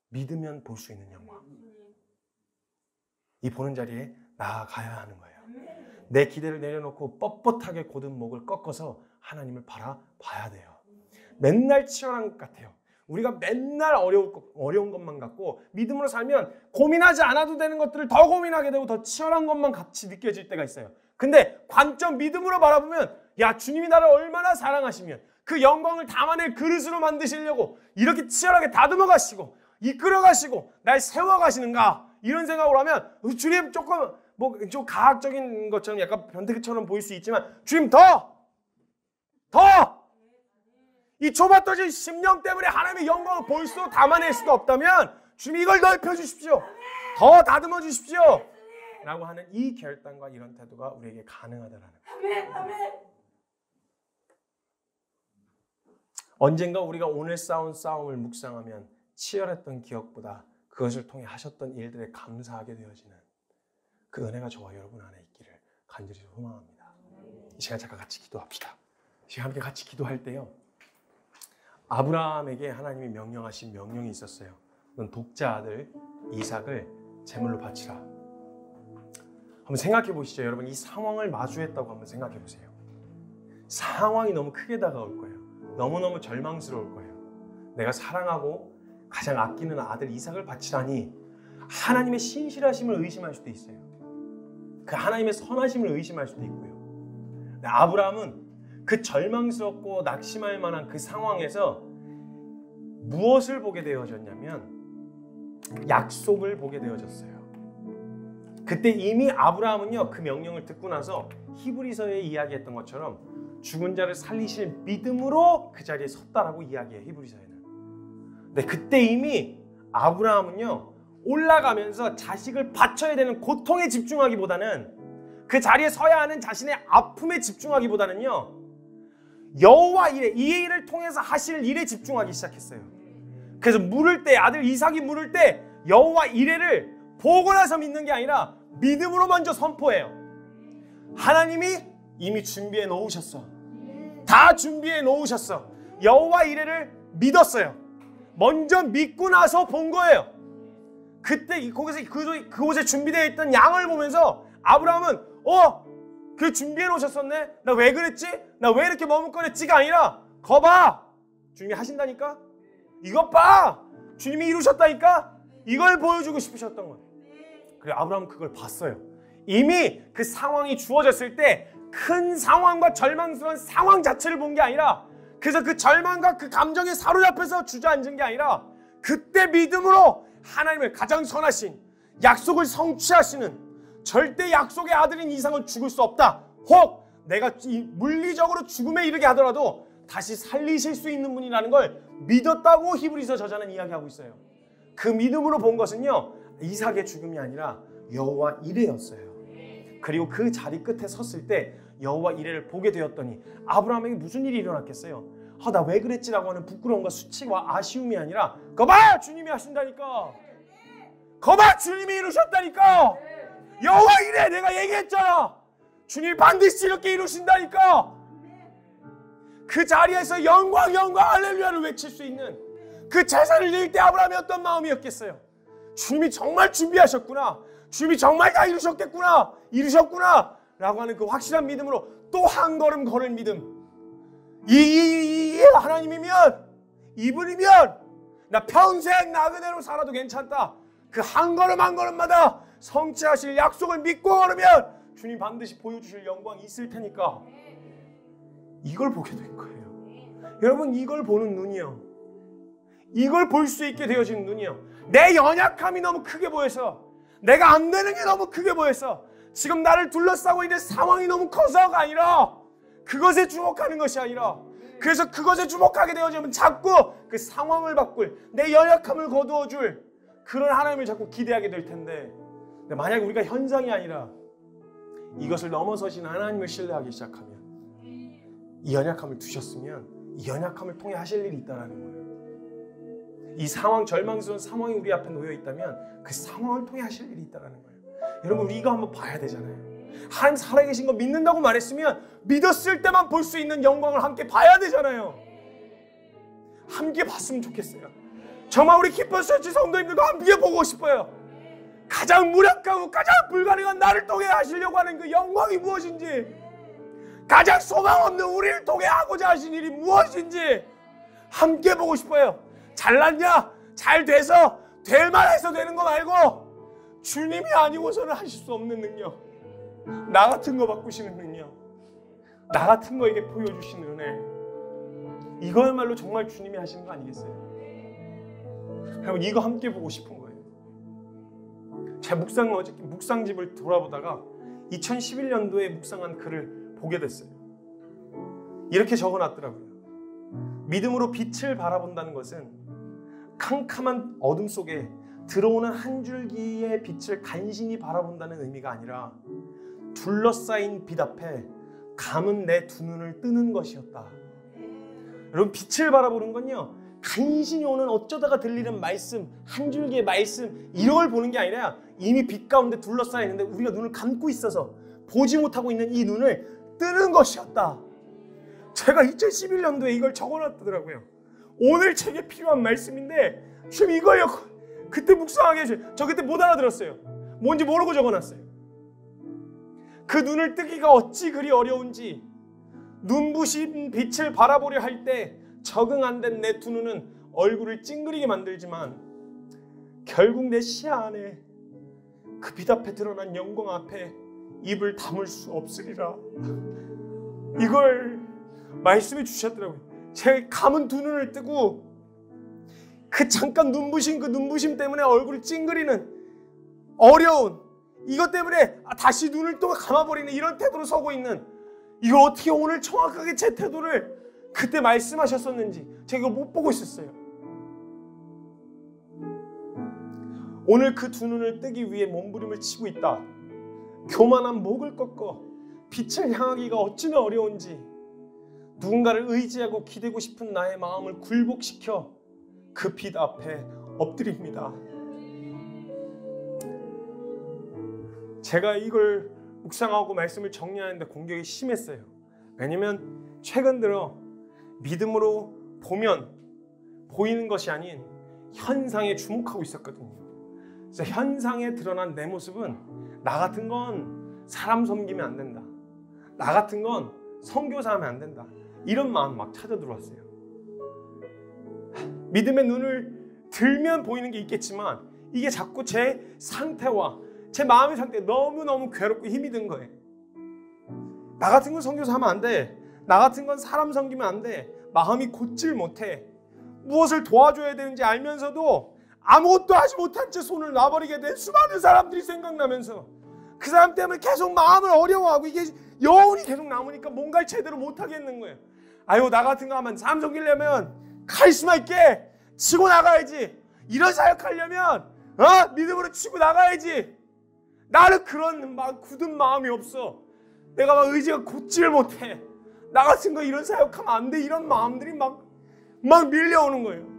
Speaker 1: 믿으면 볼 수 있는 영광. 이 보는 자리에 나아가야 하는 거예요. 내 기대를 내려놓고 뻣뻣하게 곧은 목을 꺾어서 하나님을 바라봐야 돼요. 맨날 치열한 것 같아요. 우리가 맨날 어려운 것만 갖고 믿음으로 살면 고민하지 않아도 되는 것들을 더 고민하게 되고 더 치열한 것만 같이 느껴질 때가 있어요. 근데 관점 믿음으로 바라보면, 야, 주님이 나를 얼마나 사랑하시면 그 영광을 담아낼 그릇으로 만드시려고 이렇게 치열하게 다듬어 가시고 이끌어 가시고 날 세워 가시는가, 이런 생각으로 하면 주님 조금 좀 가학적인 것처럼 약간 변태처럼 보일 수 있지만, 주님 더! 이 좁아떠진 심령 때문에 하나님의 영광을 볼 수 담아낼 수가 없다면 주님 이걸 넓혀 주십시오. 더 다듬어 주십시오. 라고 하는 이 결단과 이런 태도가 우리에게 가능하다라는 거예요. 언젠가 우리가 오늘 싸운 싸움을 묵상하면 치열했던 기억보다 그것을 통해 하셨던 일들에 감사하게 되어지는 그 은혜가 저와 여러분 안에 있기를 간절히 소망합니다. 이 시간 잠깐 같이 기도합시다. 이 시간 함께 같이 기도할 때요, 아브라함에게 하나님이 명령하신 명령이 있었어요. 넌 독자 아들 이삭을 제물로 바치라. 한번 생각해 보시죠. 여러분, 이 상황을 마주했다고 한번 생각해 보세요. 상황이 너무 크게 다가올 거예요. 너무너무 절망스러울 거예요. 내가 사랑하고 가장 아끼는 아들 이삭을 바치라니 하나님의 신실하심을 의심할 수도 있어요. 그 하나님의 선하심을 의심할 수도 있고요. 아브라함은 그 절망스럽고 낙심할 만한 그 상황에서 무엇을 보게 되어졌냐면 약속을 보게 되어졌어요. 그때 이미 아브라함은요, 그 명령을 듣고 나서 히브리서에 이야기했던 것처럼 죽은 자를 살리실 믿음으로 그 자리에 섰다라고 이야기해요, 히브리서에는. 근데 그때 이미 아브라함은요, 올라가면서 자식을 바쳐야 되는 고통에 집중하기보다는, 그 자리에 서야 하는 자신의 아픔에 집중하기보다는요, 여호와 일에, 이 일을 통해서 하실 일에 집중하기 시작했어요. 그래서 물을 때, 아들 이삭이 물을 때 여호와 이레를 보고 나서 믿는 게 아니라 믿음으로 먼저 선포해요. 하나님이 이미 준비해 놓으셨어. 다 준비해 놓으셨어. 여호와 이레를 믿었어요. 먼저 믿고 나서 본 거예요. 그때 그곳에 준비되어 있던 양을 보면서 아브라함은 그 준비해 놓으셨었네? 나 왜 그랬지? 나 왜 이렇게 머뭇거렸지가 아니라, 거봐! 주님이 하신다니까? 이것 봐! 주님이 이루셨다니까? 이걸 보여주고 싶으셨던 거예요. 그래, 아브라함은 그걸 봤어요. 이미 그 상황이 주어졌을 때 큰 상황과 절망스러운 상황 자체를 본 게 아니라, 그래서 그 절망과 그 감정에 사로잡혀서 주저앉은 게 아니라, 그때 믿음으로 하나님의 가장 선하신 약속을 성취하시는, 절대 약속의 아들인 이삭은 죽을 수 없다. 혹 내가 물리적으로 죽음에 이르게 하더라도 다시 살리실 수 있는 분이라는 걸 믿었다고 히브리서 저자는 이야기하고 있어요. 그 믿음으로 본 것은요, 이삭의 죽음이 아니라 여호와 이레였어요. 그리고 그 자리 끝에 섰을 때 여호와 이레를 보게 되었더니 아브라함에게 무슨 일이 일어났겠어요? 나 왜 그랬지라고 하는 부끄러움과 수치와 아쉬움이 아니라, 거봐! 주님이 하신다니까! 거봐! 주님이 이루셨다니까! 여호와 이레! 내가 얘기했잖아! 주님이 반드시 이렇게 이루신다니까! 그 자리에서 영광 할렐루야를 외칠 수 있는 그 제사를 드릴 때 아브라함이 어떤 마음이었겠어요? 주님이 정말 준비하셨구나. 주님이 정말 다 이루셨겠구나, 이루셨구나 라고 하는 그 확실한 믿음으로 또 한 걸음 걸을 믿음. 이 하나님이면, 이분이면 나 평생 나그네로 살아도 괜찮다. 그 한 걸음 한 걸음마다 성취하실 약속을 믿고 걸으면 주님 반드시 보여주실 영광이 있을 테니까 이걸 보게 된 거예요. 여러분, 이걸 보는 눈이요, 이걸 볼 수 있게 되어진 눈이요, 내 연약함이 너무 크게 보여서, 내가 안 되는 게 너무 크게 보여서, 지금 나를 둘러싸고 있는 상황이 너무 커서가 아니라 그것에 주목하는 것이 아니라, 그래서 그것에 주목하게 되어지면 자꾸 그 상황을 바꿀, 내 연약함을 거두어줄 그런 하나님을 자꾸 기대하게 될 텐데, 만약에 우리가 현상이 아니라 이것을 넘어서신 하나님을 신뢰하기 시작하면, 이 연약함을 두셨으면 이 연약함을 통해 하실 일이 있다는 거예요. 이 상황, 절망스러운 상황이 우리 앞에 놓여 있다면 그 상황을 통해 하실 일이 있다는 거예요. 여러분, 우리 이거 한번 봐야 되잖아요. 하나님 살아계신 거 믿는다고 말했으면 믿었을 때만 볼 수 있는 영광을 함께 봐야 되잖아요. 함께 봤으면 좋겠어요. 정말 우리 기뻐스처치 성도님들도 함께 보고 싶어요. 가장 무력하고 가장 불가능한 나를 통해 하시려고 하는 그 영광이 무엇인지, 가장 소망 없는 우리를 통해 하고자 하신 일이 무엇인지 함께 보고 싶어요. 잘났냐? 잘 돼서 될 만해서 되는 거 말고 주님이 아니고서는 하실 수 없는 능력, 나 같은 거 바꾸시는 능력, 나 같은 거에게 보여주시는 은혜, 이거야말로 정말 주님이 하시는 거 아니겠어요? 여러분, 이거 함께 보고 싶은 거예요. 제 묵상집을 돌아보다가 2011년도에 묵상한 글을 보게 됐어요. 이렇게 적어놨더라고요. 믿음으로 빛을 바라본다는 것은 캄캄한 어둠 속에 들어오는 한 줄기의 빛을 간신히 바라본다는 의미가 아니라 둘러싸인 빛 앞에 감은 내 두 눈을 뜨는 것이었다. 여러분, 빛을 바라보는 건요, 간신히 오는 어쩌다가 들리는 말씀, 한 줄기의 말씀, 이런 걸 보는 게 아니라 이미 빛 가운데 둘러싸여 있는데 우리가 눈을 감고 있어서 보지 못하고 있는 이 눈을 뜨는 것이었다. 제가 2011년도에 이걸 적어놨더라고요. 오늘 제게 필요한 말씀인데 지금 이걸요, 그때 묵상하게 해주세요. 저 그때 못 알아들었어요. 뭔지 모르고 적어놨어요. 그 눈을 뜨기가 어찌 그리 어려운지, 눈부신 빛을 바라보려 할 때 적응 안 된 내 두 눈은 얼굴을 찡그리게 만들지만 결국 내 시야 안에 그 빛 앞에 드러난 영광 앞에 입을 다물 수 없으리라. 이걸 말씀해 주셨더라고요. 제 감은 두 눈을 뜨고 그 잠깐 눈부신 그 눈부심 때문에 얼굴이 찡그리는 어려운 이것 때문에 다시 눈을 또 감아버리는 이런 태도로 서고 있는, 이거 어떻게 오늘 정확하게 제 태도를 그때 말씀하셨었는지 제가 못 보고 있었어요. 오늘 그 두 눈을 뜨기 위해 몸부림을 치고 있다. 교만한 목을 꺾어 빛을 향하기가 어찌나 어려운지 누군가를 의지하고 기대고 싶은 나의 마음을 굴복시켜 그 빛 앞에 엎드립니다. 제가 이걸 묵상하고 말씀을 정리하는데 공격이 심했어요. 왜냐면 최근 들어 믿음으로 보면 보이는 것이 아닌 현상에 주목하고 있었거든요. 그래서 현상에 드러난 내 모습은 나 같은 건 사람 섬기면 안 된다, 나 같은 건 선교사 하면 안 된다, 이런 마음 막 찾아 들어왔어요. 믿음의 눈을 들면 보이는 게 있겠지만 이게 자꾸 제 상태와 제 마음의 상태에 너무너무 괴롭고 힘이 든 거예요. 나 같은 건 선교사 하면 안 돼, 나 같은 건 사람 섬기면 안 돼, 마음이 곧질 못해, 무엇을 도와줘야 되는지 알면서도 아무것도 하지 못한 채 손을 놔버리게 된 수많은 사람들이 생각나면서 그 사람 때문에 계속 마음을 어려워하고 이게 여운이 계속 남으니까 뭔가를 제대로 못하겠는 거예요. 아유, 나 같은 거 하면 사람 섬기려면 카리스마 있게 치고 나가야지, 이런 사역하려면 믿음으로 치고 나가야지. 나는 그런 막 굳은 마음이 없어, 내가 막 의지가 곧지를 못해, 나 같은 거 이런 사역하면 안 돼, 이런 마음들이 막 밀려오는 거예요.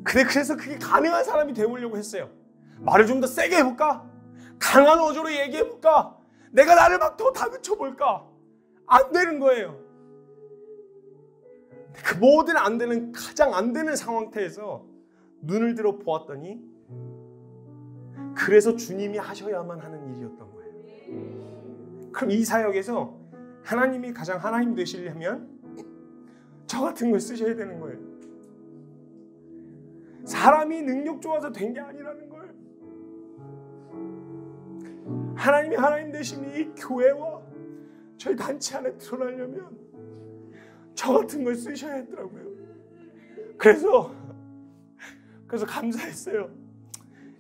Speaker 1: 그래서 그게 가능한 사람이 되어보려고 했어요. 말을 좀 더 세게 해볼까? 강한 어조로 얘기해볼까? 내가 나를 막 더 다그쳐볼까? 안 되는 거예요. 그 모든 안 되는, 가장 안 되는 상황태에서 눈을 들어 보았더니 그래서 주님이 하셔야만 하는 일이었던 거예요. 그럼 이 사역에서 하나님이 가장 하나님 되시려면 저 같은 걸 쓰셔야 되는 거예요. 사람이 능력 좋아서 된 게 아니라는 거예요. 하나님이 하나님 되심이 이 교회와 저희 단체 안에 드러나려면 저 같은 걸 쓰셔야 했더라고요. 그래서 감사했어요.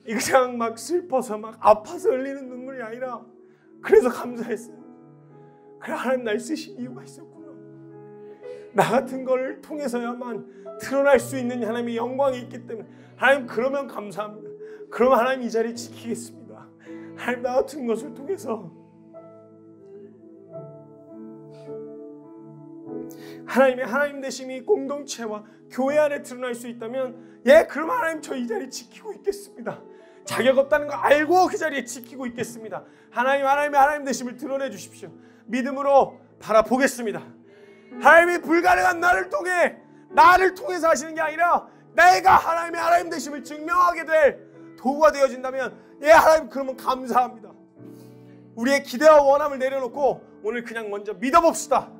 Speaker 1: 이거 그냥 막 슬퍼서 막 아파서 흘리는 눈물이 아니라 그래서 감사했어요. 그래, 하나님 날 쓰신 이유가 있었구나. 나 같은 걸 통해서야만 드러날 수 있는 하나님의 영광이 있기 때문에 하나님 그러면 감사합니다. 그러면 하나님 이 자리 지키겠습니다. 하나님 나 같은 것을 통해서 하나님의 하나님 되심이 공동체와 교회 안에 드러날 수 있다면 그럼 하나님 저 이 자리 지키고 있겠습니다. 자격 없다는 거 알고 그 자리에 지키고 있겠습니다. 하나님의 하나님 되심을 드러내 주십시오. 믿음으로 바라보겠습니다. 하나님이 불가능한 나를 통해서 하시는 게 아니라 내가 하나님의 하나님 되심을 증명하게 될 도구가 되어진다면 하나님 그러면 감사합니다. 우리의 기대와 원함을 내려놓고 오늘 그냥 먼저 믿어봅시다.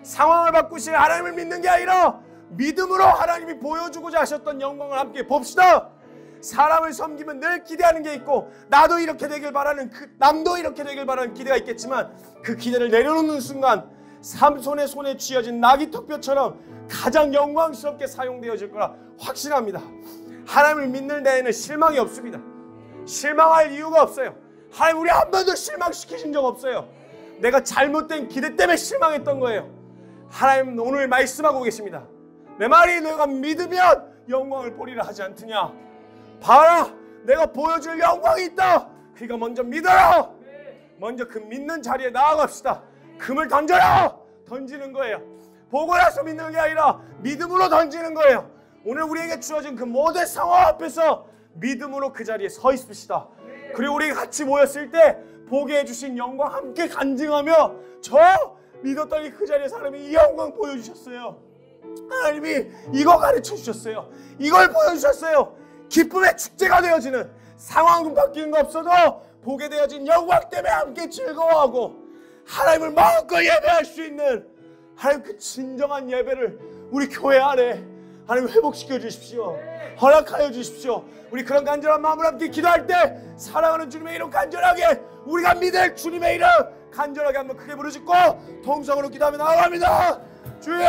Speaker 1: 상황을 바꾸실 하나님을 믿는 게 아니라 믿음으로 하나님이 보여주고자 하셨던 영광을 함께 봅시다. 사람을 섬기면 늘 기대하는 게 있고 나도 이렇게 되길 바라는 남도 이렇게 되길 바라는 기대가 있겠지만 그 기대를 내려놓는 순간 삼손의 손에 쥐어진 나귀 턱뼈처럼 가장 영광스럽게 사용되어질 거라 확신합니다. 하나님을 믿는 데에는 실망이 없습니다. 실망할 이유가 없어요. 하나님 우리 한 번도 실망시키신 적 없어요. 내가 잘못된 기대 때문에 실망했던 거예요. 하나님 오늘 말씀하고 계십니다. 내 말이 너가 믿으면 영광을 보리라 하지 않느냐. 봐라, 내가 보여줄 영광이 있다. 그러니까 먼저 믿어라. 먼저 그 믿는 자리에 나아갑시다. 금을 던져라. 던지는 거예요. 보고 나서 믿는 게 아니라 믿음으로 던지는 거예요. 오늘 우리에게 주어진 그 모든 상황 앞에서 믿음으로 그 자리에 서 있읍시다. 그리고 우리 같이 모였을 때 보게 해주신 영광 함께 간증하며 저 믿었더니 그 자리에 사람이 이 영광 보여주셨어요. 하나님이 이거 가르쳐 주셨어요. 이걸 보여주셨어요. 기쁨의 축제가 되어지는 상황은 바뀌는 거 없어도 보게 되어진 영광 때문에 함께 즐거워하고 하나님을 마음껏 예배할 수 있는 하나님 그 진정한 예배를 우리 교회 안에 하나님 회복시켜 주십시오. 허락하여 주십시오. 우리 그런 간절한 마음을 함께 기도할 때 사랑하는 주님의 이름 간절하게 우리가 믿을 주님의 이름 간절하게 한번 크게 부르짖고 통성으로 기도하며 나아갑니다. 주여!